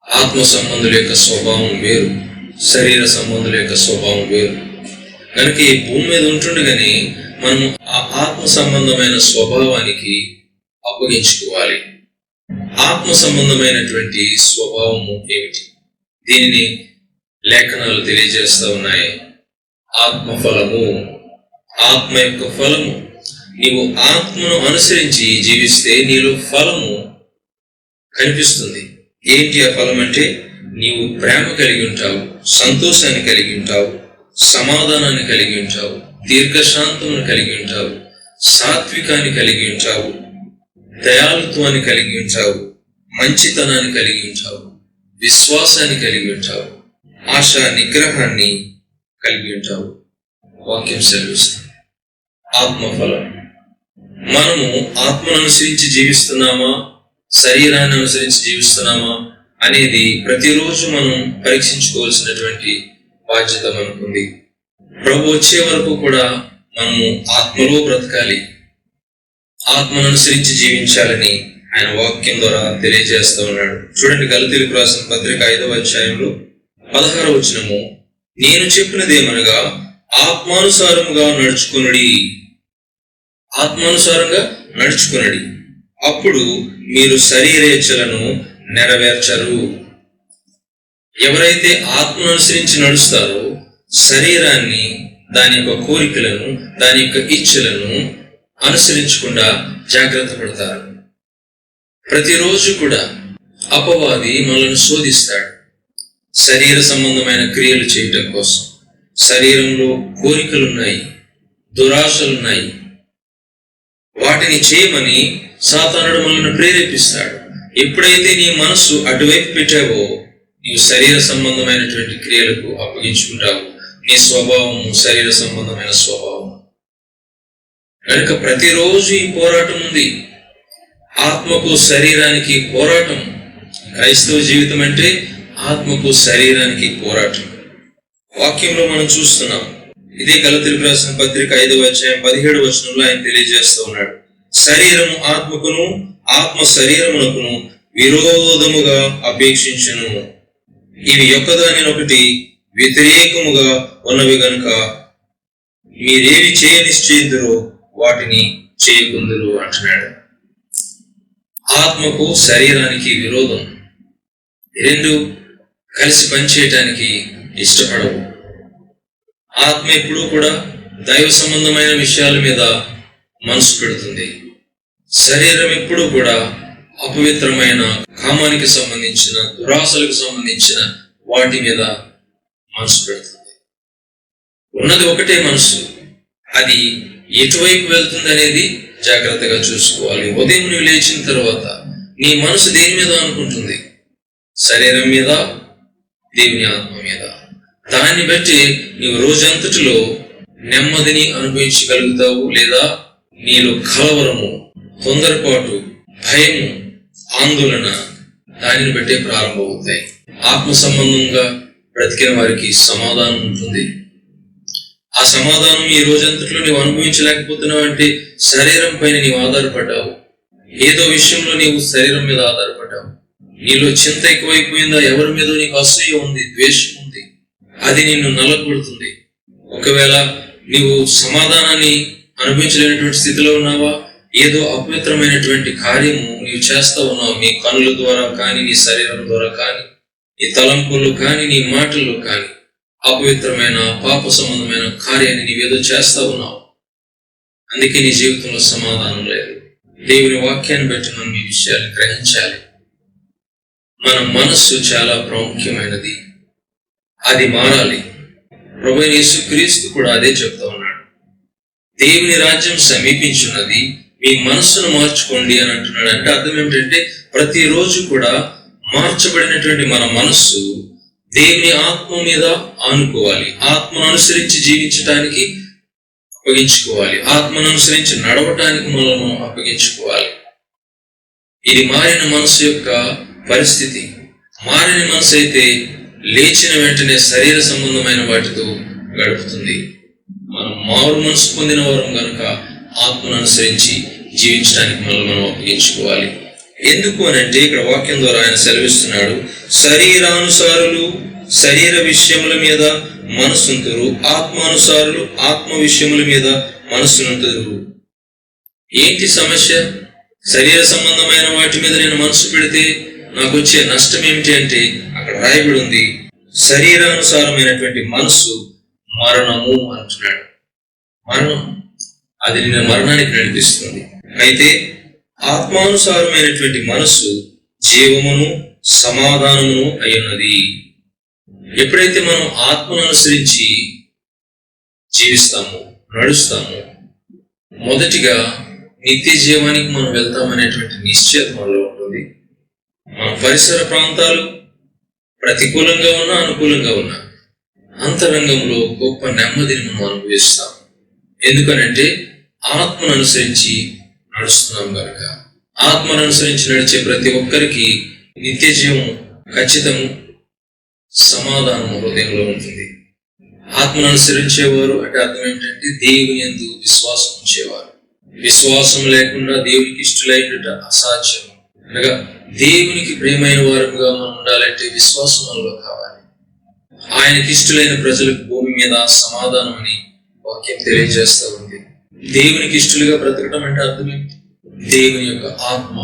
ఆత్మ సంబంధుల యొక్క స్వభావం వేరు, శరీర సంబంధుల యొక్క స్వభావం వేరు. కనుక ఈ భూమి మీద ఉంటుండగానే మనము ఆ ఆత్మ సంబంధమైన స్వభావానికి అప్పగించుకోవాలి. ఆత్మ సంబంధమైనటువంటి స్వభావము ఏమిటి? దీనిని లేఖనాలు తెలియజేస్తా ఉన్నాయి. ఆత్మ ఫలము, ఆత్మ యొక్క ఫలము. నీవు ఆత్మను అనుసరించి జీవిస్తే నీలో ఫలము కనిపిస్తుంది. ఏంటి ఆ ఫలం అంటే? నీవు ప్రేమ కలిగి ఉంటావు, సంతోషాన్ని కలిగి ఉంటావు, సమాధానాన్ని కలిగి ఉంటావు, దీర్ఘశాంతమును కలిగి ఉంటావు, సాత్వికాన్ని కలిగి ఉంటావు, దయాళుత్వాన్ని కలిగి ఉంటావు, మంచితనాన్ని కలిగి ఉంటావు, విశ్వాసాన్ని కలిగి ఉంటావు, ఆశా నిగ్రహాన్ని కలిగి ఉంటావు. వాక్యం సెలవిస్తుంది. ఆత్మఫలం. మనము ఆత్మను అనుసరించి జీవిస్తున్నామా, శరీరాన్ని అనుసరించి జీవిస్తున్నామా అనేది ప్రతిరోజు మనం పరీక్షించుకోవాల్సినటువంటి బాధ్యత మనకుంది. ప్రభు వచ్చే వరకు కూడా మనము ఆత్మలో బ్రతకాలి, ఆత్మను అనుసరించి జీవించాలని ఆయన వాక్యం ద్వారా తెలియజేస్తూ ఉన్నాడు. చూడండి, గలతీయులకు రాసిన పత్రిక 5వ అధ్యాయంలో 16వ వచనము, నేను చెప్పినదేమనగా ఆత్మానుసారముగా నడుచుకొనుడి, ఆత్మానుసారంగా నడుచుకొనుడి, అప్పుడు మీరు శరీరేచ్ఛలను నెరవేర్చరు. ఎవరైతే ఆత్మను అనుసరించి నడుస్తారో శరీరాన్ని, దాని యొక్క కోరికలను, దాని యొక్క ఇచ్ఛలను అనుసరించకుండా జాగ్రత్త పడతారు. ప్రతిరోజు కూడా అపవాది మనల్ని శోధిస్తాడు శరీర సంబంధమైన క్రియలు చేయటం కోసం. శరీరంలో కోరికలున్నాయి, దురాశలున్నాయి, వాటిని చేయమని సాతానుడు మనల్ని ప్రేరేపిస్తాడు. ఎప్పుడైతే నీ మనస్సు అటువైపు పెట్టావో నీవు శరీర సంబంధమైనటువంటి క్రియలకు అప్పగించుకుంటావు. నీ స్వభావము శరీర సంబంధమైన స్వభావం కనుక ప్రతిరోజు ఈ పోరాటం ఉంది. ఆత్మకు శరీరానికి పోరాటం. క్రైస్తవ జీవితం అంటే ఆత్మకు శరీరానికి పోరాటం. వాక్యంలో మనం చూస్తున్నాం. ఇదే గలతీయులకు రాసిన పత్రిక 5వ అధ్యాయం 17వ వచనంలో ఆయన తెలియజేస్తూ ఉన్నాడు, శరీరము ఆత్మకును, ఆత్మ శరీరమునకును విరోధముగా అపేక్షించును. ఇవి ఒక్కదానినొకటి వ్యతిరేకముగా ఉన్నవి గనుక మీరేవి చేయ నిశ్చయిందురో వాటిని చేయకుందురు అంటున్నాడు. ఆత్మకు శరీరానికి విరోధం. రెండు కలిసి పనిచేయటానికి ఇష్టపడవు. ఆత్మ ఎప్పుడూ కూడా దైవ సంబంధమైన విషయాల మీద మనసు పెడుతుంది. శరీరం ఎప్పుడూ కూడా అపవిత్రమైన కామానికి సంబంధించిన, దురాశలకు సంబంధించిన వాటి మీద మనసు పెడుతుంది. ఉన్నది ఒకటే మనసు, అది ఎటువైపు వెళ్తుంది అనేది జాగ్రత్తగా చూసుకోవాలి. ఉదయం నువ్వు లేచిన తర్వాత నీ మనసు దేని మీద అనుకుంటుంది? శరీరం మీద, దేవుని ఆత్మ మీద. దాన్ని బట్టి నీవు రోజంతటిలో నెమ్మదిని అనుభవించగలుగుతావు, లేదా నీలో కలవరము, తొందరపాటు, భయము, ఆందోళన దానిని బట్టే ప్రారంభమవుతాయి. ఆత్మ సంబంధంగా బ్రతికిన వారికి సమాధానం ఉంటుంది. ఆ సమాధానం ఈ రోజంతట్లో నీవు అనుభవించలేకపోతున్నావు అంటే శరీరం పైన నీవు ఆధారపడ్డావు. ఏదో విషయంలో నీవు శరీరం మీద ఆధారపడ్డావు. నీలో చింత ఎక్కువైపోయిందా? ఎవరి మీద నీకు అసూయ ఉంది, ద్వేషం ఉంది, అది నిన్ను నలగొడుతుంది. ఒకవేళ నీవు సమాధానాన్ని అనుభవించలేనటువంటి స్థితిలో ఉన్నావా? ఏదో అపవిత్రమైనటువంటి కార్యము నీవు చేస్తా ఉన్నావు. నీ కనుల ద్వారా కానీ, నీ శరీరం ద్వారా కానీ, నీ తలంపులు కానీ, నీ మాటల్లో కానీ అపవిత్రమైన, పాప సంబంధమైన కార్యాన్ని నీవేదో చేస్తా ఉన్నావు. అందుకే నీ జీవితంలో సమాధానం లేదు. దేవుని వాక్యాన్ని బట్టి మనం ఈ విషయాన్ని గ్రహించాలి. మన మనస్సు చాలా ప్రాముఖ్యమైనది, అది మారాలి. ప్రభువైన యేసుక్రీస్తు కూడా అదే చెప్తా ఉన్నాడు. దేవుని రాజ్యం సమీపించున్నది, మీ మనస్సును మార్చుకోండి అని అంటున్నాడు. అంటే అర్థం ఏమిటంటే ప్రతిరోజు కూడా మార్చబడినటువంటి మన మనస్సు దేవుని ఆత్మ మీద ఆనుకోవాలి. ఆత్మను అనుసరించి జీవించడానికి అప్పగించుకోవాలి. ఆత్మను అనుసరించి నడవటానికి మనం అప్పగించుకోవాలి. ఇది మారిన మనసు యొక్క పరిస్థితి. మారిన మనసు అయితే లేచిన వెంటనే శరీర సంబంధమైన వాటితో గడుపుతుంది. మనం మారు మనసు పొందిన వారం కనుక ఆత్మను అనుసరించి జీవించడానికి మనం అప్పగించుకోవాలి. ఎందుకు అని అంటే ఇక్కడ వాక్యం ద్వారా ఆయన సెలవిస్తున్నాడు, శరీరానుసారులు శరీర విషయముల మీద మనసుంతురు, ఆత్మానుసారులు ఆత్మ విషయముల మీద మనసునుంతురు. ఏంటి సమస్య? శరీర సంబంధమైన వాటి మీద నేను మనసు పెడితే నాకు వచ్చే నష్టం ఏమిటి అంటే అక్కడ రాయబడి ఉంది, శరీరానుసారమైనటువంటి మనసు మరణము అంటున్నాడు. మరణం, అది నిన్ను మరణానికి నడిపిస్తుంది. అయితే ఆత్మానుసారమైనటువంటి మనస్సు జీవమును సమాధానమును అయ్యున్నది. ఎప్పుడైతే మనం ఆత్మను అనుసరించి జీవిస్తామో, నడుస్తామో, మొదటిగా నిత్య జీవానికి మనం వెళ్తామనేటువంటి నిశ్చయత మనలో ఉంటుంది. మన పరిసర ప్రాంతాలు ప్రతికూలంగా ఉన్నా, అనుకూలంగా ఉన్నా అంతరంగంలో గొప్ప నెమ్మదిని మనం అనుభవిస్తాం. ఎందుకనంటే ఆత్మను అనుసరించి నడుస్తున్నాం కనుక. ఆత్మను అనుసరించి నడిచే ప్రతి ఒక్కరికి నిత్య జీవం, ఖచ్చితము, సమాధానము హృదయంలో ఉంటుంది. ఆత్మను అనుసరించేవారు అంటే అర్థం ఏంటంటే దేవుని యందు విశ్వాసం ఉంచేవారు. విశ్వాసం లేకుండా దేవునికి ఇష్టలైనట అసాధ్యం. అనగా దేవునికి ప్రియమైన వారుగా మనం ఉండాలంటే విశ్వాసం మనలో కావాలి. ఆయనకి ఇష్టలైన ప్రజలకు భూమి మీద సమాధానం అని వాక్యం తెలియజేస్తూ ఉంది. దేవునికి ఇష్టలుగా బ్రతకడం అంటే అర్థం ఏంటి? దేవుని యొక్క ఆత్మ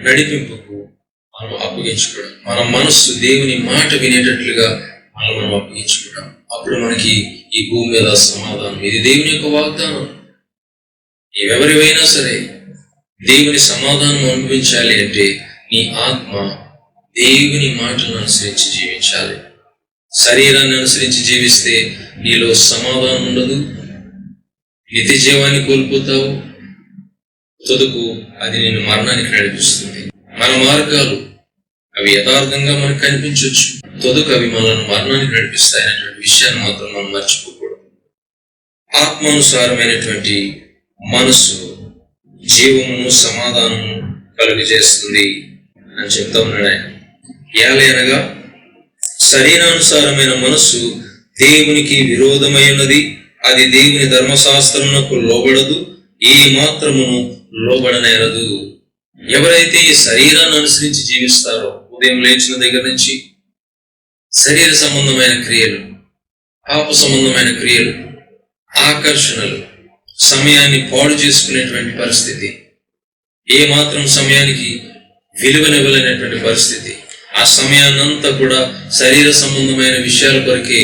నడిపింపుకు మనం అప్పగించుకోవడం, మన మనస్సు దేవుని మాట వినేటట్లుగా మనం అప్పగించుకోవడం. అప్పుడు మనకి ఈ భూమి మీద సమాధానం. ఇది దేవుని యొక్క వాగ్దానం. ఎవరివైనా సరే దేవుని సమాధానం అనుభవించాలి అంటే నీ ఆత్మ దేవుని మాటలను అనుసరించి జీవించాలి. శరీరాన్ని అనుసరించి జీవిస్తే నీలో సమాధానం ఉండదు, నిత్య జీవాన్ని కోల్పోతావు. తుదకు అది నేను మరణానికి నడిపిస్తుంది. మన మార్గాలు అవి యథార్థంగా మనకు కనిపించవచ్చు, తుదకు అవి మనల్ని మరణానికి నడిపిస్తాయనేటువంటి విషయాన్ని మాత్రం మనం మర్చిపోకూడదు. ఆత్మానుసారమైనటువంటి మనస్సు జీవమును సమాధానము కలుగజేస్తుంది అని చెప్తా ఉన్నాడు ఆయన. ఏలయనగా శరీరానుసారమైన మనస్సు దేవునికి విరోధమై ఉన్నది, అది దేవుని ధర్మశాస్త్రమునకు లోబడదు, ఏ మాత్రమును లోబడనేరదు. ఎవరైతే ఈ శరీరాన్ని అనుసరించి జీవిస్తారో, ఉదయం లేచిన దగ్గర నుంచి శరీర సంబంధమైన క్రియలు, పాప సంబంధమైన క్రియలు, ఆకర్షణలు, సమయాన్ని పాడు చేసుకునేటువంటి పరిస్థితి, ఏ మాత్రం సమయానికి విలువనివ్వలేనటువంటి పరిస్థితి, ఆ సమయాన్నంతా కూడా శరీర సంబంధమైన విషయాల కొరకే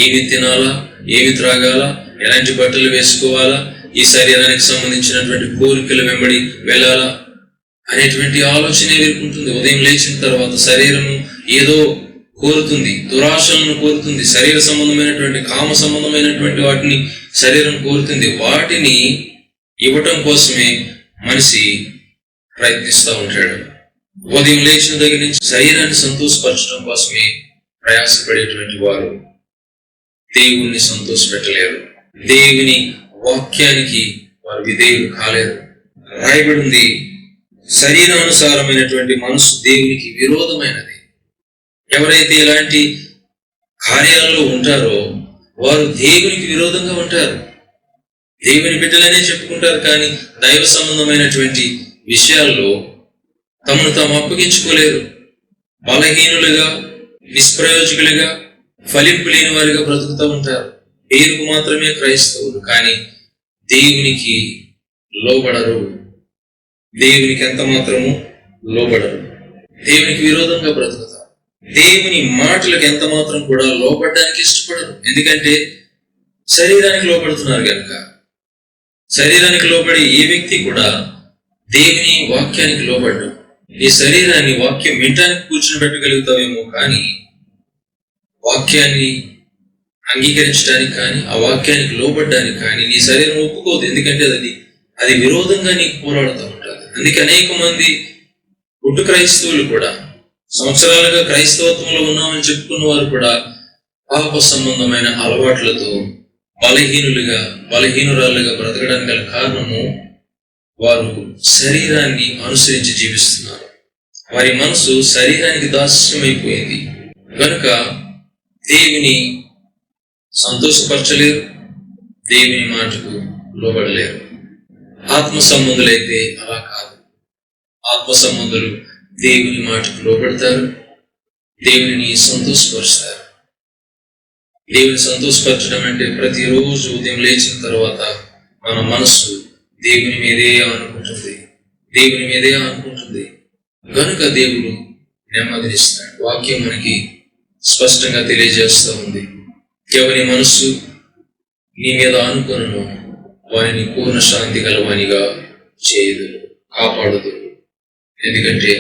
ఏమి తినాలా, ఏమి త్రాగాలా, ఎలాంటి బట్టలు వేసుకోవాలా, ఈ శరీరానికి సంబంధించినటువంటి కోరికల వెంబడి వెళ్ళాలా అనేటువంటి ఆలోచన ఎదుర్కొంటుంది. ఉదయం లేచిన తర్వాత శరీరము ఏదో కోరుతుంది, దురాశలను కోరుతుంది, శరీర సంబంధమైనటువంటి కామ సంబంధమైనటువంటి వాటిని శరీరం కోరుతుంది. వాటిని ఇవ్వటం కోసమే మనిషి ప్రయత్నిస్తూ ఉంటాడు. ఉదయం లేచిన దగ్గర నుంచి శరీరాన్ని సంతోషపరచడం కోసమే ప్రయాసపడేటువంటి వారు దేవుణ్ణి సంతోషపెట్టలేరు. దేవుని వాక్యానికి వారు విధేయులు కాలేరు. రాయబడింది, శరీరానుసారమైనటువంటి మనసు దేవునికి విరోధమైనది. ఎవరైతే ఇలాంటి కార్యాలలో ఉంటారో వారు దేవునికి విరోధంగా ఉంటారు. దేవుని బిడ్డలనే చెప్పుకుంటారు, కానీ దైవ సంబంధమైనటువంటి విషయాల్లో తమను తాము అప్పగించుకోలేరు. బలహీనులుగా, నిష్ప్రయోజకులుగా, ఫలింపు లేని వారిగా బ్రతుకుతూ ఉంటారు. పేరుకు మాత్రమే క్రైస్తవులు, కానీ దేవునికి లోబడరు. దేవునికి ఎంత మాత్రము లోబడరు. దేవునికి విరోధంగా బ్రతుకుతారు. దేవుని మాటలకు ఎంత మాత్రం కూడా లోబడడానికి ఇష్టపడరు. ఎందుకంటే శరీరానికి లోబడుతున్నారు కనుక. శరీరానికి లోబడి ఏ వ్యక్తి కూడా దేవుని వాక్యానికి లోబడ్డు. ఈ శరీరాన్ని వాక్యం వినటానికి కూర్చుని పెట్టగలుగుతావేమో, కానీ వాక్యాన్ని అంగీకరించడానికి కానీ ఆ వాక్యానికి లోబడ్డానికి కానీ నీ శరీరం ఒప్పుకోదు. ఎందుకంటే అది విరోధంగా నీకు పోరాడుతూ ఉంటుంది. అందుకే అనేక మంది పుట్టు క్రైస్తవులు కూడా, సంవత్సరాలుగా క్రైస్తవత్వంలో ఉన్నామని చెప్పుకున్న వారు కూడా పాప సంబంధమైన అలవాట్లతో బలహీనురాలుగా బ్రతకడానికి గల కారణము వారు శరీరాన్ని అనుసరించి జీవిస్తున్నారు. వారి మనసు శరీరానికి దాస్యమైపోయింది కనుక దేవుని సంతోషపరచలేరు, దేవుని మాటకు లోబడలేరు. ఆత్మ సంబంధులైతే అలా కాదు. ఆత్మ సంబంధులు దేవుని మాటకు లోబడతారు, దేవుని సంతోషపరుస్తారు. దేవుని సంతోషపరచడం అంటే ప్రతిరోజు ఉదయం లేచిన తర్వాత మన మనసు దేవుని మీదే అనుకుంటుంది కనుక దేవుడు నెమ్మదినిస్తాడు. వాక్యం మనకి స్పష్టంగా తెలియజేస్తూ ఉంది, ఎవరి మనస్సు నీ మీద ఆనుకొనును వారిని పూర్ణ శాంతి గలవానిగా చేయదు, కాపాడదు. ఎందుకంటే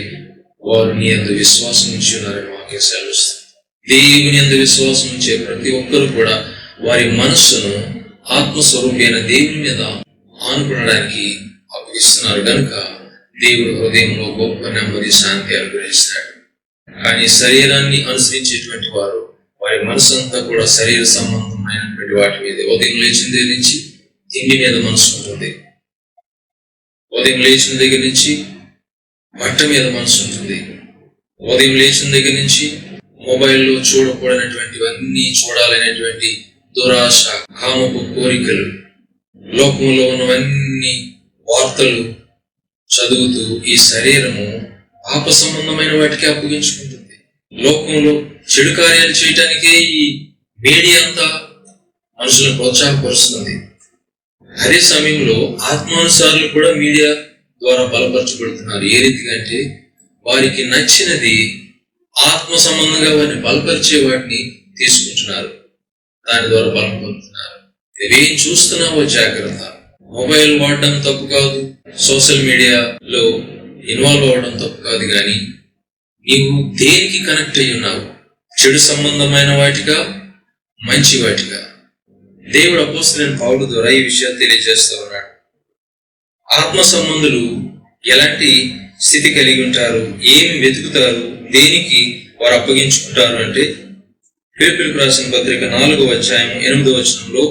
వారు నీ యందు విశ్వాసం ఉంచి ఉన్నారని వాక్యం సెలవిస్తుంది. దేవుని యందు విశ్వాసం ఉంచే ప్రతి ఒక్కరు కూడా వారి మనస్సును ఆత్మస్వరూపి అయిన దేవుని మీద ఆనుకునడానికి అప్పగిస్తున్నారు కనుక దేవుడు హృదయంలో గొప్ప నెమ్మది, శాంతి అనుగ్రహిస్తాడు. కానీ శరీరాన్ని అనుసరించేటువంటి వారు వారి మనసు అంతా కూడా శరీర సంబంధమైనటువంటి వాటి మీద, ఉదయం లేచిన దగ్గర నుంచి తిండి మీద మనసు ఉంటుంది, ఉదయం లేచిన దగ్గర నుంచి బట్ట మీద మనసు ఉంటుంది, ఉదయం లేచిన దగ్గర నుంచి మొబైల్లో చూడకూడనటువంటివన్నీ చూడాలనేటువంటి దురాశ, కామపు కోరికలు, లోకంలో ఉన్నవన్నీ వార్తలు చదువుతూ ఈ శరీరము పాప సంబంధమైన వాటికి అప్పగించుకుంటుంది. లోకంలో చెడు కార్యాలు చేయటానికే ఈ మీడియా అంతా మనుషులను ప్రోత్సాహపరుస్తుంది. అదే సమయంలో ఆత్మానుసారులు కూడా మీడియా ద్వారా బలపరచబడుతున్నారు. ఏ రీతిగా అంటే వారికి నచ్చినది ఆత్మ సంబంధంగా వారిని బలపరిచే వాటిని తీసుకుంటున్నారు, దాని ద్వారా బలం పొందుతున్నారు. నువ్వేం చూస్తున్నావో జాగ్రత్త. మొబైల్ వాడడం తప్పు కాదు, సోషల్ మీడియాలో ఇన్వాల్వ్ అవ్వడం తప్పు కాదు, కానీ నీవు దేనికి కనెక్ట్ అయ్యి ఉన్నావు? చెడు సంబంధమైన వాటిగా, మంచి వాటిగా? దేవుడు అపోస్తలుడైన పౌలు ద్వారా ఈ విషయాలు తెలియజేస్తూ ఉన్నాడు. ఆత్మ సంబంధులు ఎలాంటి స్థితి కలిగి ఉంటారు, ఏమి వెతుకుతారు, దేనికి వారు అప్పగించుకుంటారు అంటే ఫిలిప్పీయులకు రాసిన పత్రిక 4వ అధ్యాయం 8వ వచనంలో,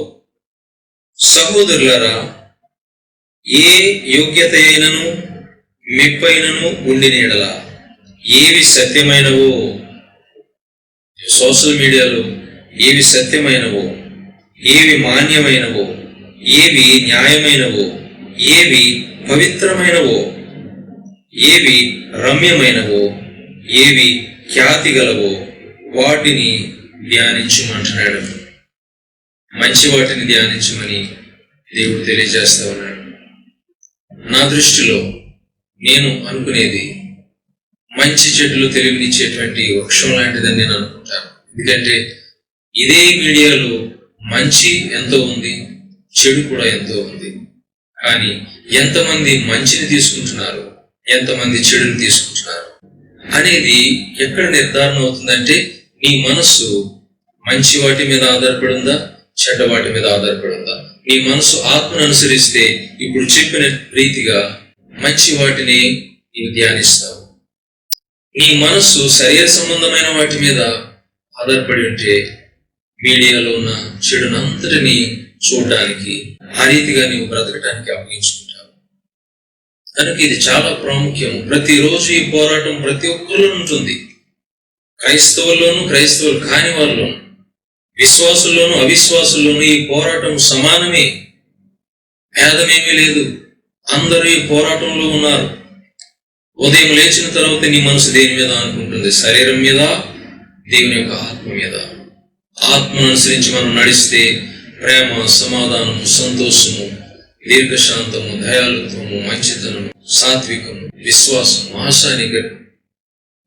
సహోదరులారా, ఏ యోగ్యత అయినను మెప్పైనను ఉండిన యెడల ఏవి సత్యమైనవో, సోషల్ మీడియాలో ఏవి సత్యమైనవో, ఏవి మాన్యమైనవో, ఏవి న్యాయమైనవో, ఏవి పవిత్రమైనవో, ఏవి రమ్యమైనవో, ఏవి ఖ్యాతి గలవో వాటిని ధ్యానించమంటున్నాడు. మంచి వాటిని ధ్యానించమని దేవుడు తెలియజేస్తా ఉన్నాడు. నా దృష్టిలో నేను అనుకునేది మంచి చెడులు తెలివినిచ్చేటువంటి వృక్షం లాంటిదని నేను అనుకుంటాను. ఎందుకంటే ఇదే మీడియాలో మంచి ఎంతో ఉంది, చెడు కూడా ఎంతో ఉంది. కానీ ఎంతమంది మంచిని తీసుకుంటున్నారు, ఎంతమంది చెడుని తీసుకుంటున్నారు అనేది ఎక్కడ నిర్ధారణ అవుతుందంటే, నీ మనసు మంచి వాటి మీద ఆధారపడి ఉందా, చెడ్డ వాటి మీద ఆధారపడి ఉందా? నీ మనసు ఆత్మను అనుసరిస్తే ఇప్పుడు చెప్పిన రీతిగా మంచి వాటిని నీవు ధ్యానిస్తావు. నీ మనసు శరీర సంబంధమైన వాటి మీద ఆధారపడి ఉంటే మీడియాలో ఉన్న చెడునంతటిని చూడడానికి, ఆ రీతిగా నీవు బ్రతకడానికి అప్పగించుకుంటావు. కనుక ఇది చాలా ప్రాముఖ్యం. ప్రతిరోజు ఈ పోరాటం ప్రతి ఒక్కరిలో ఉంటుంది. క్రైస్తవుల్లోనూ క్రైస్తవులు కాని వాళ్ళలోనూ, విశ్వాసుల్లోనూ అవిశ్వాసుల్లోనూ ఈ పోరాటం సమానమే, భేదమేమీ లేదు. అందరూ ఈ పోరాటంలో ఉన్నారు. ఉదయం లేచిన తర్వాత నీ మనసు దేని మీద అనుకుంటుంది? శరీరం మీద, దేవుని యొక్క ఆత్మ మీద. ఆత్మను అనుసరించి మనం నడిస్తే ప్రేమ, సమాధానము, సంతోషము, దీర్ఘశాంతము, దయాళుత్వము, మంచితనము, సాత్వికము, విశ్వాసము, ఆశానిగ్రహం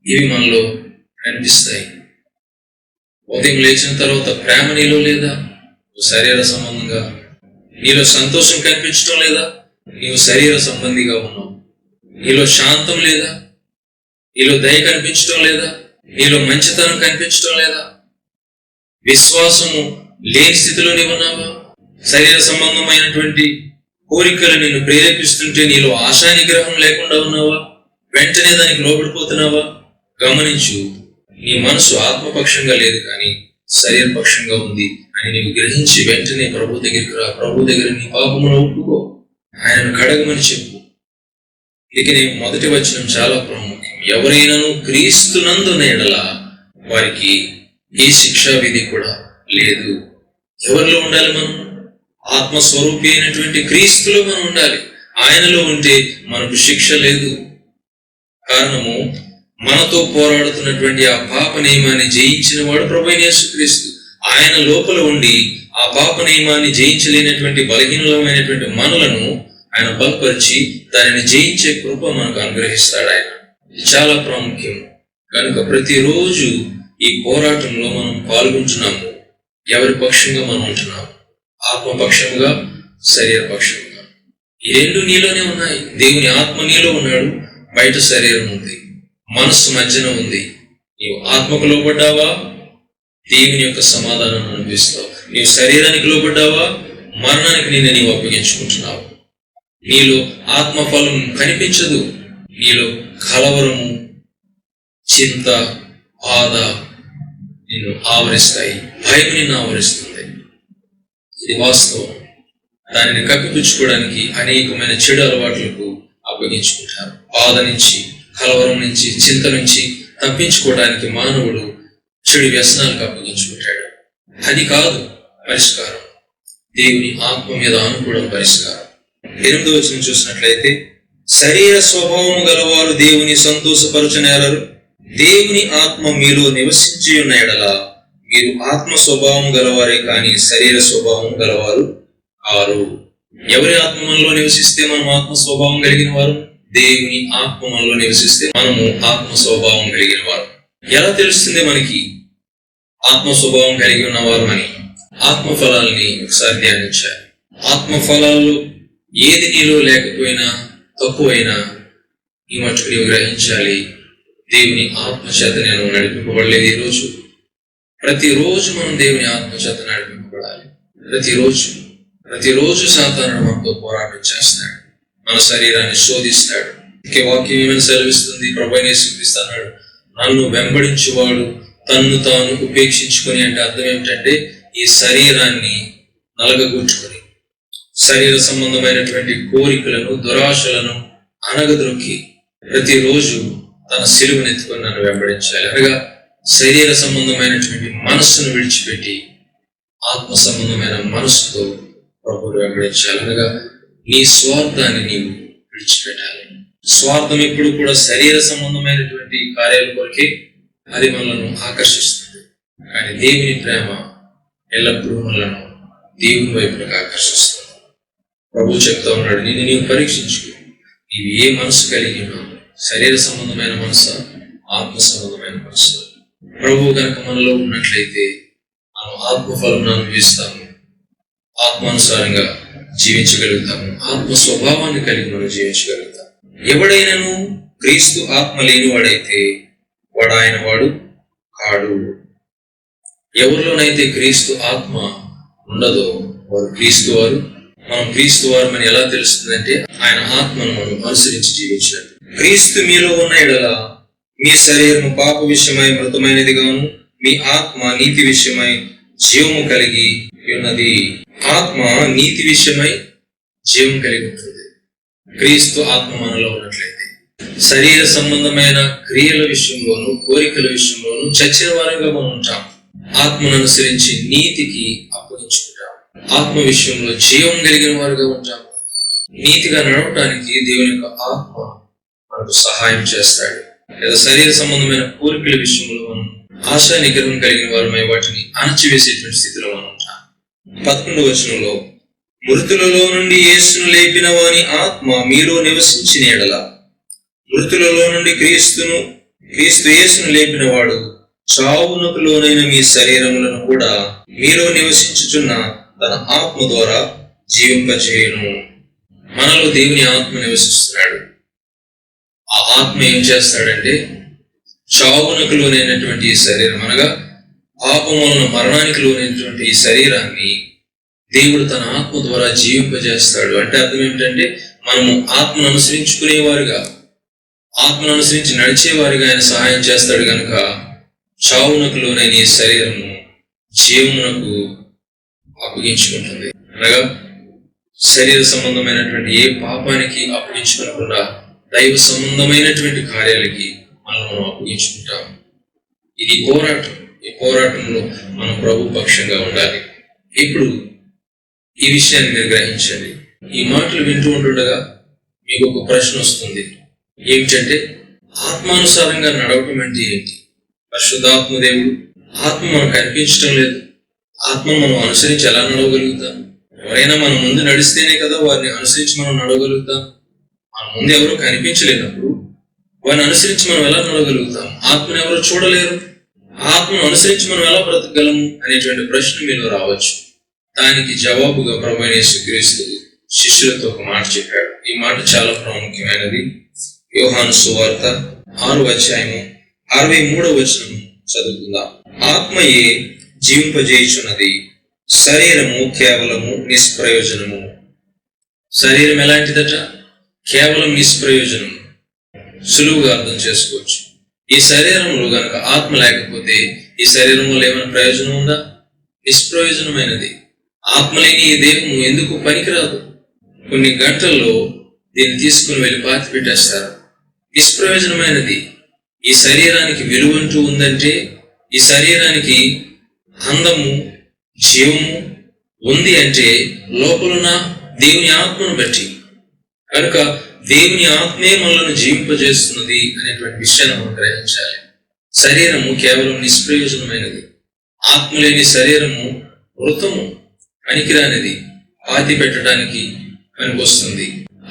ఇవి మనలో కనిపిస్తాయి. ఉదయం లేచిన తర్వాత ప్రేమ నీలో లేదా? శరీర సంబంధంగా. నీలో సంతోషం కనిపించడం లేదా? నీవు శరీర సంబంధిగా ఉన్నావు. నీలో శాంతం లేదా? నీలో దయ కనిపించడం లేదా? నీలో మంచితనం కనిపించడం లేదా? విశ్వాసము లేని స్థితిలో నీవు ఉన్నావా? శరీర సంబంధమైనటువంటి కోరికలు నిన్ను ప్రేరేపిస్తుంటే నీలో ఆశానిగ్రహం లేకుండా ఉన్నావా? వెంటనే దానికి లోబడిపోతున్నావా? గమనించు, నీ మనసు ఆత్మపక్షంగా లేదు కానీ శరీరపక్షంగా ఉంది అని నీవు గ్రహించి వెంటనే ప్రభు దగ్గరికి రా. ప్రభు దగ్గర నీ పాపమును ఒప్పుకో, ఆయనను కడగమని చెప్పు. ఇక నేను మొదటి వచనం చాలా ప్రాముఖ్యం. ఎవరైనాను క్రీస్తునందున ఎడల వారికి ఏ శిక్షా విధి కూడా లేదు. ఎవరిలో ఉండాలి మనం? ఆత్మస్వరూపి అయినటువంటి క్రీస్తులో మనం ఉండాలి. ఆయనలో ఉంటే మనకు శిక్ష లేదు. కారణము, మనతో పోరాడుతున్నటువంటి ఆ పాప నియమాన్ని జయించిన వాడు ప్రభువైన యేసుక్రీస్తు. ఆయన లోపల ఉండి ఆ పాప నియమాన్ని జయించలేనటువంటి బలహీనమైనటువంటి మనలను ఆయన బలపరిచి దానిని జయించే కృప మనకు అనుగ్రహిస్తాడు ఆయన. ఇది చాలా ప్రాముఖ్యం. కనుక ప్రతిరోజు ఈ పోరాటంలో మనం పాల్గొంటున్నాము. ఎవరి పక్షంగా మనం ఉంటున్నాము? ఆత్మపక్షంగా, శరీరపక్షంగా. ఈ రెండు నీలోనే ఉన్నాయి. దేవుని ఆత్మ నీలో ఉన్నాడు, బయట శరీరం ఉంది, మనస్సు మధ్యన ఉంది. నీవు ఆత్మకు లోబడ్డావా, దేవుని యొక్క సమాధానం అనిపిస్తావు. నీవు శరీరానికి లోబడ్డావా, మరణానికి నిన్ను నీవు అప్పగించుకుంటున్నావు. నీలో ఆత్మఫలం కనిపించదు. నీలో కలవరము, చింత, బాధ నిన్ను ఆవరిస్తాయి. భయం నిన్ను ఆవరిస్తుంది. ఇది వాస్తవం. దానిని కప్పిపుచ్చుకోవడానికి అనేకమైన చెడు అలవాట్లకు అప్పగించుకుంటారు. బాధ నుంచి, కలవరం నుంచి, చింత నుంచి తప్పించుకోవడానికి మానవుడు చెడు వ్యసనాలకు అప్పగించుకుంటాడు. అది కాదు పరిష్కారం. దేవుని ఆత్మ మీద ఆనుకోవడం పరిష్కారం. 8వ వచనం చూసినట్లయితే, శరీర స్వభావము గలవారు దేవుని సంతోషపరచనేరరు. దేవుని ఆత్మ మీలో నివసించి ఉన్న ఎడల మీరు ఆత్మ స్వభావం గలవారే కానీ శరీర స్వభావం గలవారు కారు. ఎవరి ఆత్మ మనలో నివసిస్తే మనం ఆత్మ స్వభావం కలిగిన వారు? దేవుని ఆత్మ మనలో నివసిస్తే మనము ఆత్మ స్వభావం కలిగిన వారు. ఎలా తెలుస్తుంది మనకి ఆత్మ స్వభావం కలిగి ఉన్నవారు అని? ఆత్మ ఫలాల్ని ఒకసారి ధ్యానించాలి. ఆత్మ ఫలాల్లో ఏది నీలో లేకపోయినా, తక్కువైనా ఈ మట్టుకు నీవు గ్రహించాలి. దేవుని ఆత్మ చేత నేను నడిపింపబడలేదు. ఈరోజు ప్రతిరోజు మనం దేవుని ఆత్మ చేత నడిపింపబడాలి. ప్రతిరోజు సాతానుడు మనతో పోరాటం చేస్తాడు, మన శరీరాన్ని శోధిస్తాడు. వాక్యం ఏమైనా సెలవిస్తుంది? ప్రభువైన యేసుక్రీస్తు అన్నాడు, నన్ను వెంబడించువాడు తన్ను తాను ఉపేక్షించుకొని. అంటే అర్థం ఏమిటంటే, ఈ శరీరాన్ని నలగగొట్టుకొని శరీర సంబంధమైనటువంటి కోరికలను, దురాశలను అనగదొక్కి ప్రతిరోజు తన సిలువనెత్తుకొని నన్ను వెంబడించాలి. అనగా శరీర సంబంధమైనటువంటి మనస్సును విడిచిపెట్టి ఆత్మ సంబంధమైన మనస్సుతో ప్రభువును వెంబడించాలి. అనగా నీ స్వార్థాన్ని నీవు విడిచిపెట్టాలి. స్వార్థం ఎప్పుడు కూడా శరీర సంబంధమైనటువంటి కార్యాల కొరకే అది మనలను ఆకర్షిస్తుంది. కానీ దేవుని ప్రేమ ఎల్లప్పుడూ మనలను దేవుని వైపులకు ఆకర్షిస్తుంది. ప్రభు చెప్తా ఉన్నాడు, నిన్ను నీవు పరీక్షించుకో. నీవు ఏ మనసు కలిగి ఉన్నావు? శరీర సంబంధమైన మనసా, ఆత్మ సంబంధమైన పరిస్థితులు. ప్రభువు కనుక మనలో ఉన్నట్లయితే మనం ఆత్మఫలం అనుభవిస్తాము, ఆత్మానుసారంగా జీవించగలుగుతాము, ఆత్మ స్వభావాన్ని కలిగి మనం జీవించగలుగుతాం. ఎవడైనను క్రీస్తు ఆత్మ లేనివాడైతే వాడు ఆయన వాడు కాడు. ఎవరిలోనైతే క్రీస్తు ఆత్మ ఉండదో వారు క్రీస్తు వారు. మనం క్రీస్తు వారమని ఎలా తెలుస్తుందంటే ఆయన ఆత్మను మనం అనుసరించి జీవించినట్టు. క్రీస్తు మీలో ఉన్న ఎడల మీ శరీరము పాప విషయమై మృతమైనది గాను, మీ ఆత్మ నీతి విషయమై జీవము కలిగి ఉన్నది. ఆత్మ నీతి విషయమై జీవం కలిగి ఉంటుంది. క్రీస్తు ఆత్మ మనలో ఉన్నట్లయితే శరీర సంబంధమైన క్రియల విషయంలోను, కోరికల విషయంలోను చచ్చిన వారంగా మనం ఉంటాం. ఆత్మను అనుసరించి నీతికి అప్పగించుకుంటాం. ఆత్మ విషయంలో జీవం కలిగిన వారుగా ఉంటాం. నీతిగా నడవటానికి దేవుని యొక్క ఆత్మ మనకు సహాయం చేస్తాడు. లేదా శరీర సంబంధమైన కోరికల విషయంలో మనం ఆశా నిగ్రహం కలిగిన వారమై వాటిని అణచివేసేటువంటి స్థితిలో మనం ఉంటాం. 11వ వచనంలో మృతులలో నుండి యేసును లేపిన వాని ఆత్మ మీలో నివసించిన ఎడల, మృతులలో నుండి క్రీస్తు యేసును లేపిన వాడు చావునకు లోనైన మీ శరీరములను కూడా మీలో నివసించుచున్న తన ఆత్మ ద్వారా జీవింపజేయును. మనలో దేవుని ఆత్మ నివసిస్తున్నాడు. ఆ ఆత్మ ఏం చేస్తాడంటే చావునకు లోనైనటువంటి ఈ శరీరం, అనగా పాపం వలన మరణానికి లోనైనటువంటి ఈ శరీరాన్ని దేవుడు తన ఆత్మ ద్వారా జీవింపజేస్తాడు. అంటే అర్థం ఏమిటంటే మనము ఆత్మను అనుసరించుకునేవారుగా, ఆత్మను అనుసరించి నడిచేవారిగా ఆయన సహాయం చేస్తాడు. కనుక చావునకు లోనైన ఈ శరీరము జీవమునకు అప్పగించుకుంటుంది. అనగా శరీర సంబంధమైనటువంటి ఏ పాపానికి అప్పగించుకోకుండా దైవ సంబంధమైనటువంటి కార్యాలకి మనం అప్పగించుకుంటాం. ఇది పోరాటం. ఈ పోరాటంలో మనం ప్రభు పక్షంగా ఉండాలి. ఇప్పుడు ఈ విషయాన్ని మీరు గ్రహించండి. ఈ మాటలు వింటూ ఉంటుండగా మీకు ఒక ప్రశ్న వస్తుంది. ఏమిటంటే ఆత్మానుసారంగా నడవటం అంటే ఏంటి? పరిశుద్ధాత్మ దేవుడు ఆత్మ మనకు కనిపించడం లేదు. ఆత్మను మనం అనుసరించి ఎలా నడవగలుగుతాం? ఎవరైనా మన ముందు నడిస్తేనే కదా వారిని అనుసరించి మనం నడవగలుగుతాం. మన ముందు ఎవరో కనిపించలేనప్పుడు వారిని అనుసరించి మనం ఎలా నడవగలుగుతాం? ఆత్మను ఎవరు చూడలేరు. ఆత్మను అనుసరించి మనం ఎలా బ్రతకగలము అనేటువంటి ప్రశ్న మీలో రావచ్చు. దానికి జవాబుగా ప్రభువైన యేసుక్రీస్తు శిష్యులతో ఒక మాట చెప్పాడు. ఈ మాట చాలా ప్రాముఖ్యమైనది. యోహాను సువార్త 6వ అధ్యాయము 63వ వచనం చదువుకుందాం. ఆత్మయే జీవింపజేయుచున్నది, శరీరము కేవలము నిష్ప్రయోజనము. శరీరం ఎలాంటిదట? కేవలం నిష్ప్రయోజనము. సులువుగా అర్థం చేసుకోవచ్చు. ఈ శరీరంలో గనక ఆత్మ లేకపోతే ఈ శరీరంలో ఏమైనా ప్రయోజనం ఉందా? నిష్ప్రయోజనమైనది. ఆత్మ లేని ఈ దేహము ఎందుకు పనికిరాదు. కొన్ని గంటల్లో దీన్ని తీసుకుని వెళ్ళి పాతి పెట్టేస్తారు. నిష్ప్రయోజనమైనది. ఈ శరీరానికి విలువంటూ ఉందంటే, ఈ శరీరానికి అందము, జీవము ఉంది అంటే లోపలున్న దేవుని ఆత్మను బట్టి. కనుక దేవుని ఆత్మే మనల్ని జీవింపజేస్తున్నది అనేటువంటి విషయాన్ని మనం గ్రహించాలి. శరీరము కేవలం నిష్ప్రయోజనమైనది. ఆత్మ లేని శరీరము మృతము, పనికిరానిది, పాతి పెట్టడానికి పనికొస్తుంది.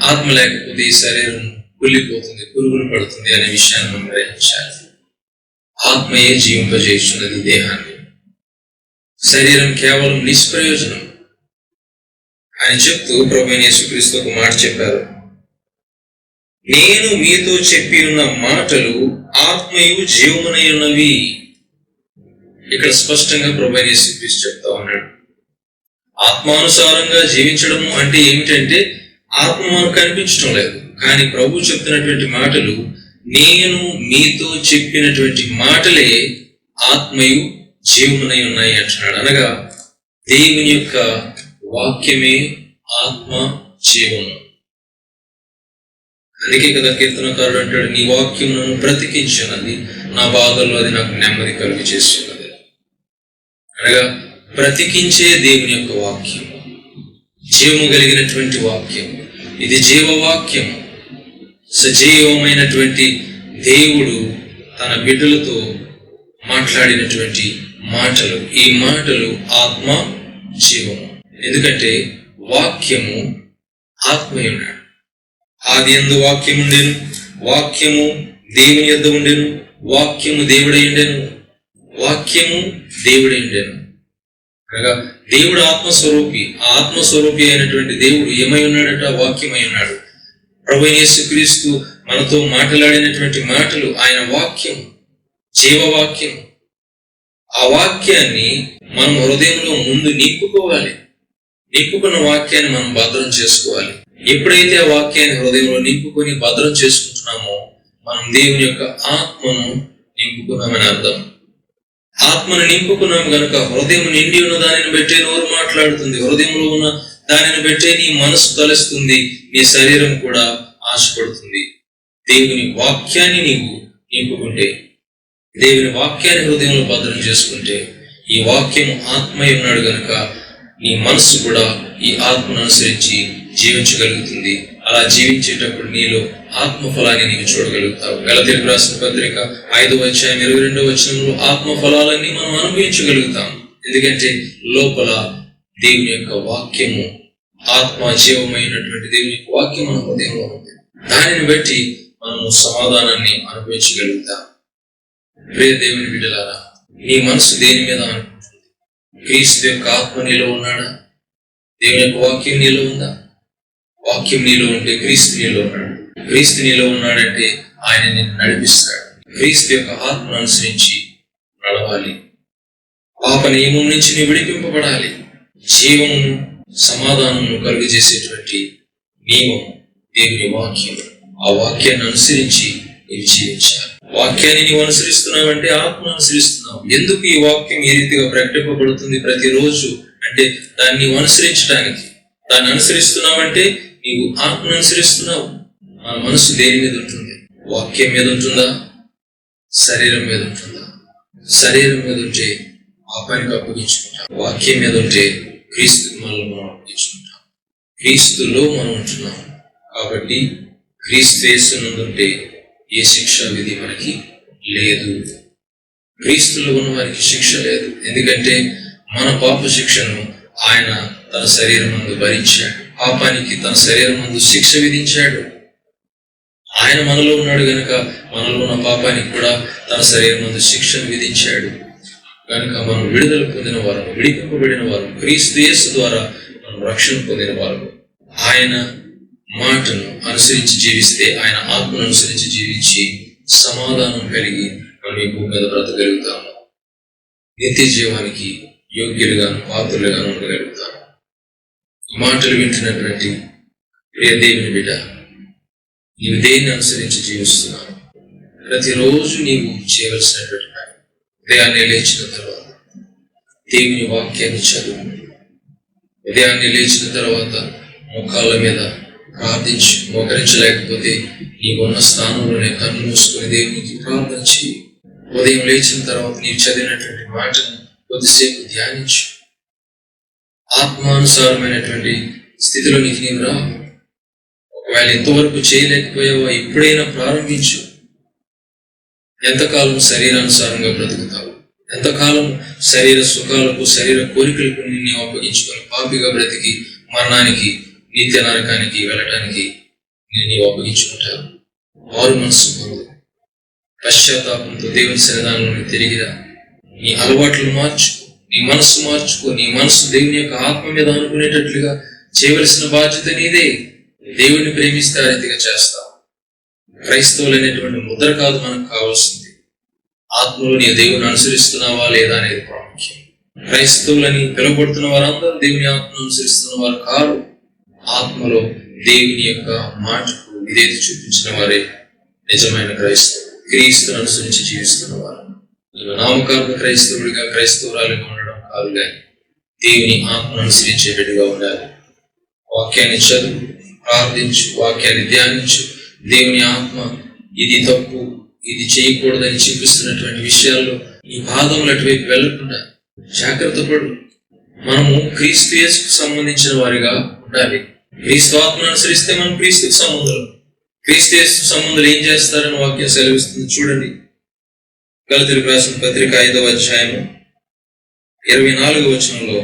ఆత్మ లేకపోతే ఈ శరీరం కుళ్ళిపోతుంది, పురుగులు పడుతుంది అనే విషయాన్ని మనం గ్రహించాలి. ఆత్మయే జీవింపజేస్తున్నది దేహాన్ని. శరీరం కేవలం నిష్ప్రయోజనం అని చెప్తూ ప్రభువైన యేసుక్రీస్తు ఒక మాట చెప్పారు. నేను మీతో చెప్పి ఉన్న మాటలు ఆత్మయు జీవమునై ఉన్నవి. ఇక్కడ స్పష్టంగా ప్రభువైన యేసుక్రీస్తు చెప్తా ఉన్నాడు. ఆత్మానుసారంగా జీవించడము అంటే ఏమిటంటే ఆత్మ మనకు కనిపించడం లేదు. కానీ ప్రభు చెప్తున్నటువంటి మాటలు, నేను మీతో చెప్పినటువంటి మాటలే ఆత్మయు జీవమునై ఉన్నాయి అంటున్నాడు. అనగా దేవుని యొక్క వాక్యమే ఆత్మ జీవము. అందుకే కదా కీర్తనకారుడు అంటాడు, నీ వాక్యం నన్ను బ్రతికించున్నది, నా బాధల్లో అది నాకు నెమ్మది కలుగు చేస్తున్నది. అనగా బ్రతికించే దేవుని యొక్క వాక్యం, జీవము కలిగినటువంటి వాక్యం. ఇది జీవవాక్యం. సజీవమైనటువంటి దేవుడు తన బిడ్డలతో మాట్లాడినటువంటి మాటలు. ఈ మాటలు ఆత్మ జీవము. ఎందుకంటే వాక్యము ఆత్మయే ఉన్నాడు. ఆది యందు వాక్యం ఉండెను, వాక్యము దేవుని యొద్ద ఉండెను, వాక్యము దేవుడైండెను, వాక్యము దేవుడైండెను. అనగా దేవుడు ఆత్మస్వరూపి. ఆ ఆత్మస్వరూపి అయినటువంటి దేవుడు ఏమై ఉన్నాడట? వాక్యమై ఉన్నాడు. ప్రభువైన యేసుక్రీస్తు మనతో మాట్లాడినటువంటి మాటలు ఆయన వాక్యం, జీవవాక్యం. ఆ వాక్యాన్ని మనం హృదయంలో ముందు నింపుకోవాలి. నింపుకున్న వాక్యాన్ని మనం భద్రం చేసుకోవాలి. ఎప్పుడైతే ఆ వాక్యాన్ని హృదయంలో నింపుకొని భద్రం చేసుకుంటున్నామో మనం దేవుని యొక్క ఆత్మను నింపుకున్నామని అర్థం. ఆత్మను నింపుకున్నాం గనుక హృదయం నిండి ఉన్న దానిని బట్టే నోరు మాట్లాడుతుంది. హృదయంలో ఉన్న దానిని బట్టే నీ మనసు తలస్తుంది, నీ శరీరం కూడా ఆశపడుతుంది. దేవుని వాక్యాన్ని నీవు నింపుకుంటే, దేవుని వాక్యాన్ని హృదయంలో భద్రం చేసుకుంటే, ఈ వాక్యము ఆత్మై ఉన్నాడు గనుక నీ మనసు కూడా ఈ ఆత్మను అనుసరించి జీవించగలుగుతుంది. అలా జీవించేటప్పుడు నీలో ఆత్మఫలాన్ని నీవు చూడగలుగుతావు. గలతీయులకు రాసిన పత్రిక 5వ అధ్యాయం 22వ వచనంలో ఆత్మఫలాలన్నీ మనం అనుభవించగలుగుతాం. ఎందుకంటే లోపల దేవుని యొక్క వాక్యము, ఆత్మ జీవమైనటువంటి దేవుని యొక్క వాక్యం మన హృదయంలో ఉంది. దానిని బట్టి మనము సమాధానాన్ని అనుభవించగలుగుతాం. ప్రియ దేవుని బిడ్డలారా, నీ మనసు దేని మీద అనుకుంటుంది? క్రీస్తు యొక్క ఆత్మ నీలో ఉన్నాడా? దేవుని యొక్క వాక్యం నీలో ఉందా? వాక్యం నీలో ఉంటే క్రీస్తు నీలో ఉన్నాడు. క్రీస్తు నీలో ఉన్నాడంటే ఆయన నిన్ను నడిపిస్తాడు. క్రీస్తు యొక్క ఆత్మను అనుసరించి నడవాలి. పాప నియమం నుంచి నీ విడిపింపబడాలి. జీవమును సమాధానమును కలుగజేసేటువంటి నియమం దేవుని వాక్యం. ఆ వాక్యాన్ని అనుసరించి నీవు జీవించాలి. వాక్యాన్ని నీవు అనుసరిస్తున్నావంటే ఆత్మను అనుసరిస్తున్నావు. ఎందుకు ఈ వాక్యం ఈ రీతిగా ప్రకటింపబడుతుంది ప్రతిరోజు అంటే దాన్ని నీవు అనుసరించడానికి. దాన్ని అనుసరిస్తున్నావంటే నీవు ఆత్మను అనుసరిస్తున్నావు. మన మనసు దేని మీద ఉంటుంది? వాక్యం మీద ఉంటుందా? శరీరం మీద ఉంటుందా? శరీరం మీద ఉంటే పాపానికి అప్పగించుకుంటాం. వాక్యం మీద ఉంటే క్రీస్తుకి మనల్ని మనం అప్పగించుకుంటాం. క్రీస్తులో మనం ఉంటున్నాం కాబట్టి క్రీస్తు యేసునందుంటే ఏ శిక్షా విధి మనకి లేదు. క్రీస్తులో ఉన్న వారికి శిక్ష లేదు. ఎందుకంటే మన పాప శిక్షను ఆయన తన శరీరం నందు భరించాడు. పాపానికి తన శరీరం నందు శిక్ష విధించాడు. ఆయన మనలో ఉన్నాడు గనుక మనలో ఉన్న పాపానికి కూడా తన శరీరం నందు శిక్షను విధించాడు. కనుక మనం విడుదల పొందిన వారు, విడిపింపబడిన వారు, క్రీస్తు యేసు ద్వారా మనం రక్షణ పొందిన వారు. ఆయన మాటను అనుసరించి జీవిస్తే, ఆయన ఆత్మను అనుసరించి జీవించి సమాధానం కలిగి మనం ఈ భూమి మీద బ్రతకగలుగుతాము. నిత్య జీవానికి యోగ్యులుగాను పాత్రులుగాను ఉండగలుగుతాము. ఈ మాటలు వింటున్నటువంటి ప్రియ దేవుని బిడ్డ, నీవు దేన్ని అనుసరించి జీవిస్తున్నావు? ప్రతిరోజు నీవు చేయవలసినటువంటి ఉదయాన్నే లేచిన తర్వాత దేవుని వాక్యాన్ని చదువు. ఉదయాన్నే లేచిన తర్వాత మోకాళ్ళ మీద ప్రార్థించి, మోకరించలేకపోతే నీవున్న స్థానంలోనే కన్ను మూసుకొని దేవునికి ప్రార్థన చేయి. ఉదయం లేచిన తర్వాత నీవు చదివినటువంటి మాటను కొద్దిసేపు ధ్యానించు. ఆత్మానుసారమైనటువంటి స్థితిలోనికి నీవు రా. ఒకవేళ ఎంతవరకు చేయలేకపోయావో ఇప్పుడైనా ప్రారంభించు. ఎంతకాలం శరీరానుసారంగా బ్రతుకుతావు? ఎంతకాలం శరీర సుఖాలకు, శరీర కోరికలకు నిన్ను అప్పగించుకొని పాపిగా బ్రతికి మరణానికి, నిత్య నరకానికి వెళ్ళటానికి నిన్ను అప్పగించుకుంటావు? వారు మనసు పొందు. పశ్చాత్తాపంతో దేవుని సన్నిధానంలోకి తిరిగిరా. నీ అలవాట్లు మార్చుకో, నీ మనసు మార్చుకో. నీ మనసు దేవుని యొక్క ఆత్మ మీద అనుకునేటట్లుగా చేయవలసిన బాధ్యత నీదే. దేవుని ప్రేమిస్తే ఆ రీతిగా చేస్తావు. క్రైస్తవులు అనేటువంటి ముద్ర కాదు మనకు కావాల్సింది. ఆత్మలో నీ దేవుని అనుసరిస్తున్నావా లేదా అనేది ప్రాముఖ్యం. క్రైస్తవులని పిలువబడుతున్న వారందరూ దేవుని ఆత్మను అనుసరిస్తున్న వారు కారు. ఆత్మలో దేవుని యొక్క మాటకు విధేయత చూపించిన వారే నిజమైన క్రైస్తవులు. క్రీస్తును అనుసరించి జీవిస్తున్న వారు. నామకార్థ క్రైస్తవుడిగా, క్రైస్తవురాలుగా ఉండడం కాదు కానీ దేవుని ఆత్మను అనుసరించేటట్టుగా ఉండాలి. వాక్యాన్ని చదువు, ప్రార్థించు, వాక్యాన్ని ధ్యానించు. దేవుని ఆత్మ ఇది తప్పు, ఇది చేయకూడదని చూపిస్తున్నటువంటి విషయాల్లో ఈ పాదములు అటువైపు వెళ్లకుండా జాగ్రత్త పడు. మనము క్రీస్తు యేసుకు సంబంధించిన వారిగా ఉండాలి. క్రీస్తు ఆత్మను అనుసరిస్తే మనం క్రీస్తుకు సంబంధులు. క్రీస్తు యేసు సంబంధులు ఏం చేస్తారని వాక్యం సెలవిస్తుంది. చూడండి, గలతీయులకు రాసిన పత్రిక 5వ అధ్యాయము 24వ వచనంలో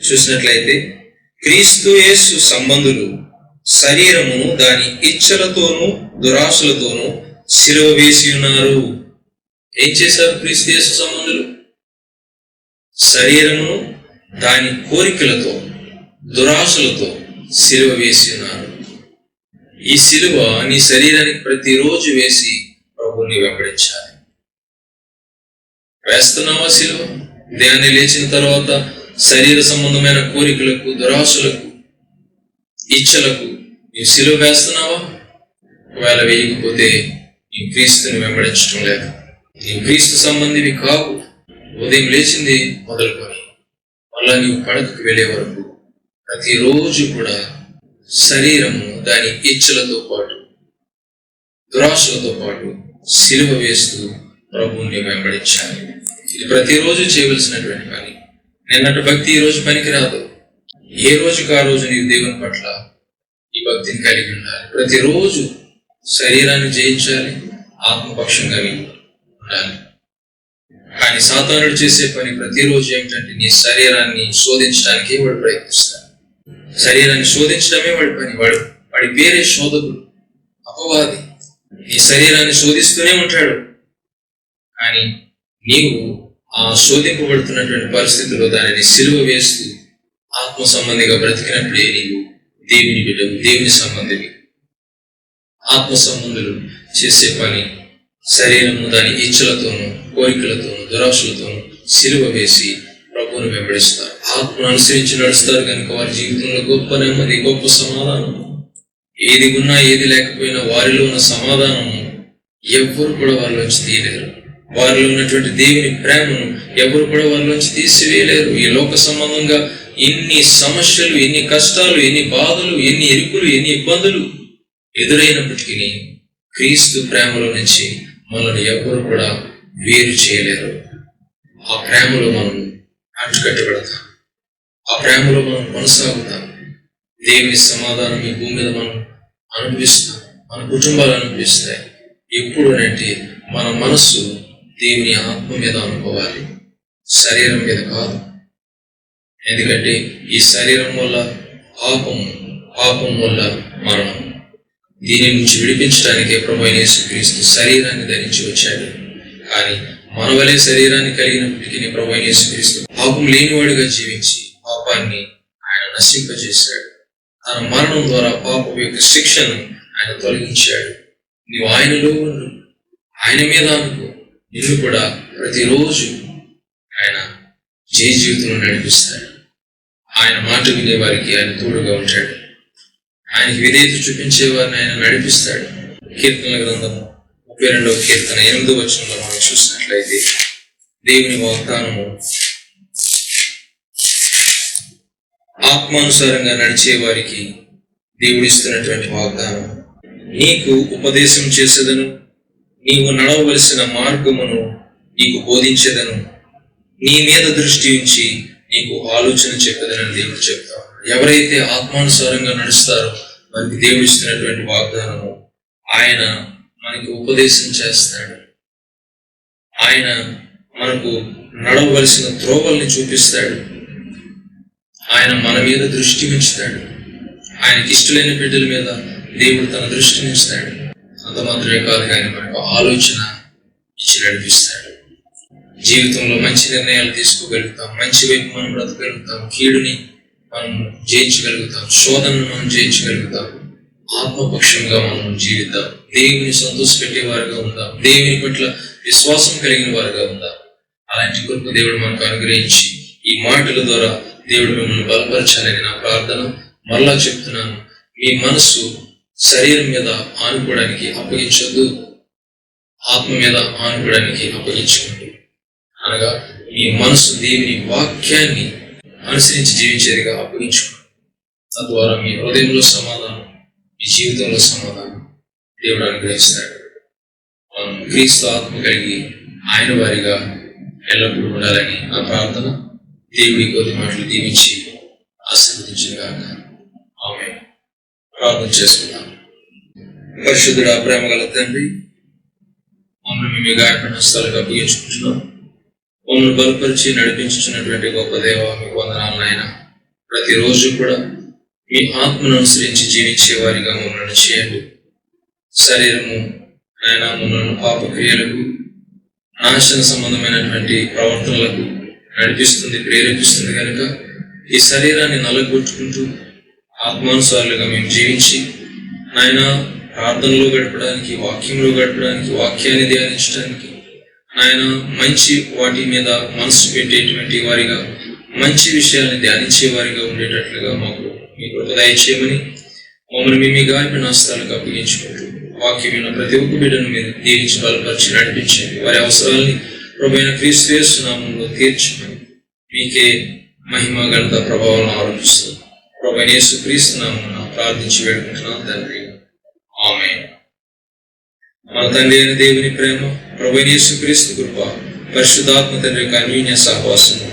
చూసినట్లయితే, క్రీస్తు యేసు సంబంధులు శరీరమును దాని ఇచ్చలతోనూ దురాశలతోనూ సిలువ వేసి ఉన్నారు. ఏం చేశారు క్రీస్తు యేసు సంబంధులు? శరీరమును దాని కోరికలతో, దురాశలతో సిలువ వేసి ఉన్నారు. ఈ సిలువ నీ శరీరానికి ప్రతిరోజు వేసి ప్రభువుని వెంబడించాలి. వేస్తున్నావా సిలువ? ఉదయాన్నే లేచిన తర్వాత శరీర సంబంధమైన కోరికలకు, దురాశలకు, ఇచ్చలకు నీవు సిలువ వేస్తున్నావా? ఒకవేళ వేయకపోతే నీ క్రీస్తుని వెంబడించడం లేదు. నీ క్రీస్తు సంబంధివి కావు. ఉదయం లేచింది మొదలుకొని మళ్ళా నీవు పడకకు వెళ్ళే వరకు ప్రతిరోజు కూడా శరీరము దాని ఇచ్చలతో పాటు, దురాశలతో పాటు సిలువ వేస్తూ ప్రభువుని వెంబడించాలి. ఇది ప్రతిరోజు చేయవలసినటువంటి పని. నిన్నటి భక్తి ఈ రోజు పనికి రాదు. ఏ రోజుకు ఆ రోజు నీవు దేవుని పట్ల ఈ భక్తిని కలిగి ఉండాలి. ప్రతిరోజు శరీరాన్ని జయించాలి, ఆత్మపక్షంగా ఉండాలి. కానీ సాతానుడు చేసే పని ప్రతిరోజు ఏమిటంటే నీ శరీరాన్ని శోధించడానికి వాడు ప్రయత్నిస్తాడు. శరీరాన్ని శోధించడమే వాడి పని. వాడి పేరే శోధకుడు, అపవాది. నీ శరీరాన్ని శోధిస్తూనే ఉంటాడు. కానీ నీవు ఆ శోధింపబడుతున్నటువంటి పరిస్థితుల్లో దానిని సిలువ వేస్తూ ఆత్మ సంబంధిగా బ్రతికినప్పుడే నీవు దేవుని బిడ్డవు, దేవుని సంబంధివి. ఆత్మ సంబంధులు చేసే పని శరీరము దాని ఇచ్చలతోనూ, కోరికలతోనూ, దురాశలతోనూ సిలువ వేసి ప్రభువును వెంబడిస్తారు. ఆత్మను అనుసరించి నడుస్తారు కనుక వారి జీవితంలో గొప్ప నెమ్మది, గొప్ప సమాధానం. ఏది ఉన్నా ఏది లేకపోయినా వారిలో ఉన్న సమాధానము ఎవ్వరు కూడా వారిలోంచి తీయలేరు. వారిలో ఉన్నటువంటి దేవుని ప్రేమను ఎవరు కూడా వారిలోంచి తీసివేయలేరు. ఈ లోక సంబంధంగా ఎన్ని సమస్యలు, ఎన్ని కష్టాలు, ఎన్ని బాధలు, ఎన్ని ఇరుకులు, ఎన్ని ఇబ్బందులు ఎదురైనప్పటికీ క్రీస్తు ప్రేమలో నుంచి మనల్ని ఎవరు కూడా వేరు చేయలేరు. ఆ ప్రేమలో మనం అంటుకట్టబడతాం. ఆ ప్రేమలో మనం కొనసాగుతాం. దేవుని సమాధానం ఈ భూమి మీద మనం అనుభవిస్తాం. మన కుటుంబాలు అనుభవిస్తాయి. ఎప్పుడు అంటే మన మనస్సు దేవుని ఆత్మ మీద అనుకోవాలి, శరీరం మీద కాదు. ఎందుకంటే ఈ శరీరం వల్ల పాపం వల్ల మరణం. దీని నుంచి విడిపించడానికే ప్రభువైన యేసుక్రీస్తు శరీరాన్ని ధరించి వచ్చాడు. కానీ మన వలె శరీరాన్ని కలిగినప్పటికీ ప్రభువైన యేసుక్రీస్తు పాపం లేనివాడిగా జీవించి పాపాన్ని ఆయన నశింపజేశాడు. తన మరణం ద్వారా పాపం యొక్క శిక్షను ఆయన తొలగించాడు. నీవు ఆయనలో ఉండు, ఆయన మీద అనుకో. నిన్ను కూడా ప్రతిరోజు ఆయన జయ జీవితంలో నడిపిస్తాడు. ఆయన మాట వినే వారికి ఆయన తోడుగా ఉంటాడు. ఆయనకి విధేయత చూపించే వారిని ఆయన నడిపిస్తాడు. కీర్తనల గ్రంథము 32వ కీర్తన 8వ వచనంలో మనం చూసినట్లయితే దేవుని వాగ్దానము, ఆత్మానుసారంగా నడిచే వారికి దేవుడిస్తున్నటువంటి వాగ్దానం, నీకు ఉపదేశం చేసేదను, నీవు నడవవలసిన మార్గమును నీకు బోధించేదను, నీ మీద దృష్టి ఉంచి నీకు ఆలోచన చెప్పేదనని దేవుడు చెప్తాడు. ఎవరైతే ఆత్మానుసారంగా నడుస్తారో వారికి దేవుడు ఇస్తున్నటువంటి వాగ్దానము, ఆయన మనకు ఉపదేశం చేస్తాడు. ఆయన మనకు నడవవలసిన త్రోవల్ని చూపిస్తాడు. ఆయన మన మీద దృష్టి ఉంచుతాడు. ఆయనకి ఇష్టమైన బిడ్డల మీద దేవుడు తన దృష్టిని ఉంచుతాడు. అంత మాత్రమే కాదు, కానీ మనకు ఆలోచన ఇచ్చి నడిపిస్తాడు. జీవితంలో మంచి నిర్ణయాలు తీసుకోగలుగుతాం, మంచి వైపు మనం బ్రతకగలుగుతాం, కీడుని మనం జయించగలుగుతాం, శోధనను మనం జయించగలుగుతాం. ఆత్మపక్షంగా మనం జీవిద్దాం. దేవుని సంతోషపెట్టేవారుగా ఉందాం. దేవుని పట్ల విశ్వాసం కలిగిన వారుగా ఉందాం. అలాంటి కృప దేవుడు మనకు అనుగ్రహించి ఈ మాటల ద్వారా దేవుడు మిమ్మల్ని బలపరచాలని నా ప్రార్థన. మరలా చెప్తున్నాను, మీ మనస్సు శరీరం మీద ఆనుకోవడానికి అప్పగించొద్దు, ఆత్మ మీద ఆనుకోవడానికి అప్పగించుకోండి. అనగా మీ మనస్సు దేవుని వాక్యాన్ని అనుసరించి జీవించేదిగా అప్పగించుకోండి. తద్వారా మీ హృదయంలో సమాధానం, మీ జీవితంలో సమాధానం దేవుడు అనుగ్రహిస్తాడు. మనం క్రీస్తు ఆత్మ కలిగి ఆయన వారిగా ఎల్లప్పుడూ ఉండాలని నా ప్రార్థన. దేవుడి కొద్ది మాటలు దీవించి ఆశీర్వదించిన గాక. ఆమేన్. ప్రార్థన చేసుకుందాం. పరిశుద్ధుడా, ప్రేమ గల తండ్రి, మమ్మల్ని మీ గాయపడిన స్థలాలకు అప్పగించుకుంటున్నాం. మమ్మల్ని బలపరిచి నడిపించుతున్నటువంటి గొప్ప దేవ, మీకు వందనాలు నాయన. ప్రతిరోజు కూడా మీ ఆత్మను అనుసరించి జీవించే వారిగా మమ్మల్ని చేయండి. శరీరము నాయన మమ్మల్ని పాపక్రియలకు, నాశన సంబంధమైనటువంటి ప్రవర్తనలకు నడిపిస్తుంది, ప్రేరేపిస్తుంది కనుక ఈ శరీరాన్ని నలగొట్టుకుంటూ ఆత్మానుసారులుగా మేము జీవించి నాయన ప్రార్థనలో గడపడానికి, వాక్యంలో గడపడానికి, వాక్యాన్ని ధ్యానించడానికి, నాయన మంచి వాటి మీద మనసు పెట్టేటువంటి వారిగా, మంచి విషయాన్ని ధ్యానించే వారిగా ఉండేటట్లుగా మాకు మీ కృప దయచేయమని మమ్మల్ని మీ గాయపడిన హస్తాలకు అప్పగించుకుంటూ వాక్యమైన ప్రతి ఒక్క బిడ్డను మీరు దీవించి బలపరిచి నడిపించండి. వారి అవసరాలని ప్రభువైన క్రీస్తు యేసు నామములో తీర్చమని మీకే మహిమ ఘనత ప్రభావం ఆరోపిస్తూ ప్రభువైన యేసు క్రీస్తు నామమున ప్రార్థించి వేడుకుంటున్నాను తండ్రి. ఆమేన్. మన తండ్రి అయిన దేవుని ప్రేమ, ప్రభువైన యేసు క్రీస్తు కృప, పరిశుద్ధాత్మ తండ్రి యొక్క అన్యోన్య సహవాసము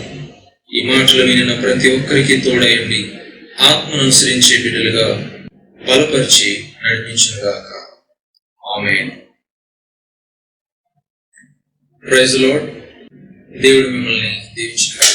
ఈ మాటలు వినిన ప్రతి ఒక్కరికి తోడయండి, ఆత్మను అనుసరించే బిడ్డలుగా బలపరిచి నడిపించుగాక. ఆమేన్. Praise the lord. దేవుడు మిమ్మల్ని దీవించుగాక.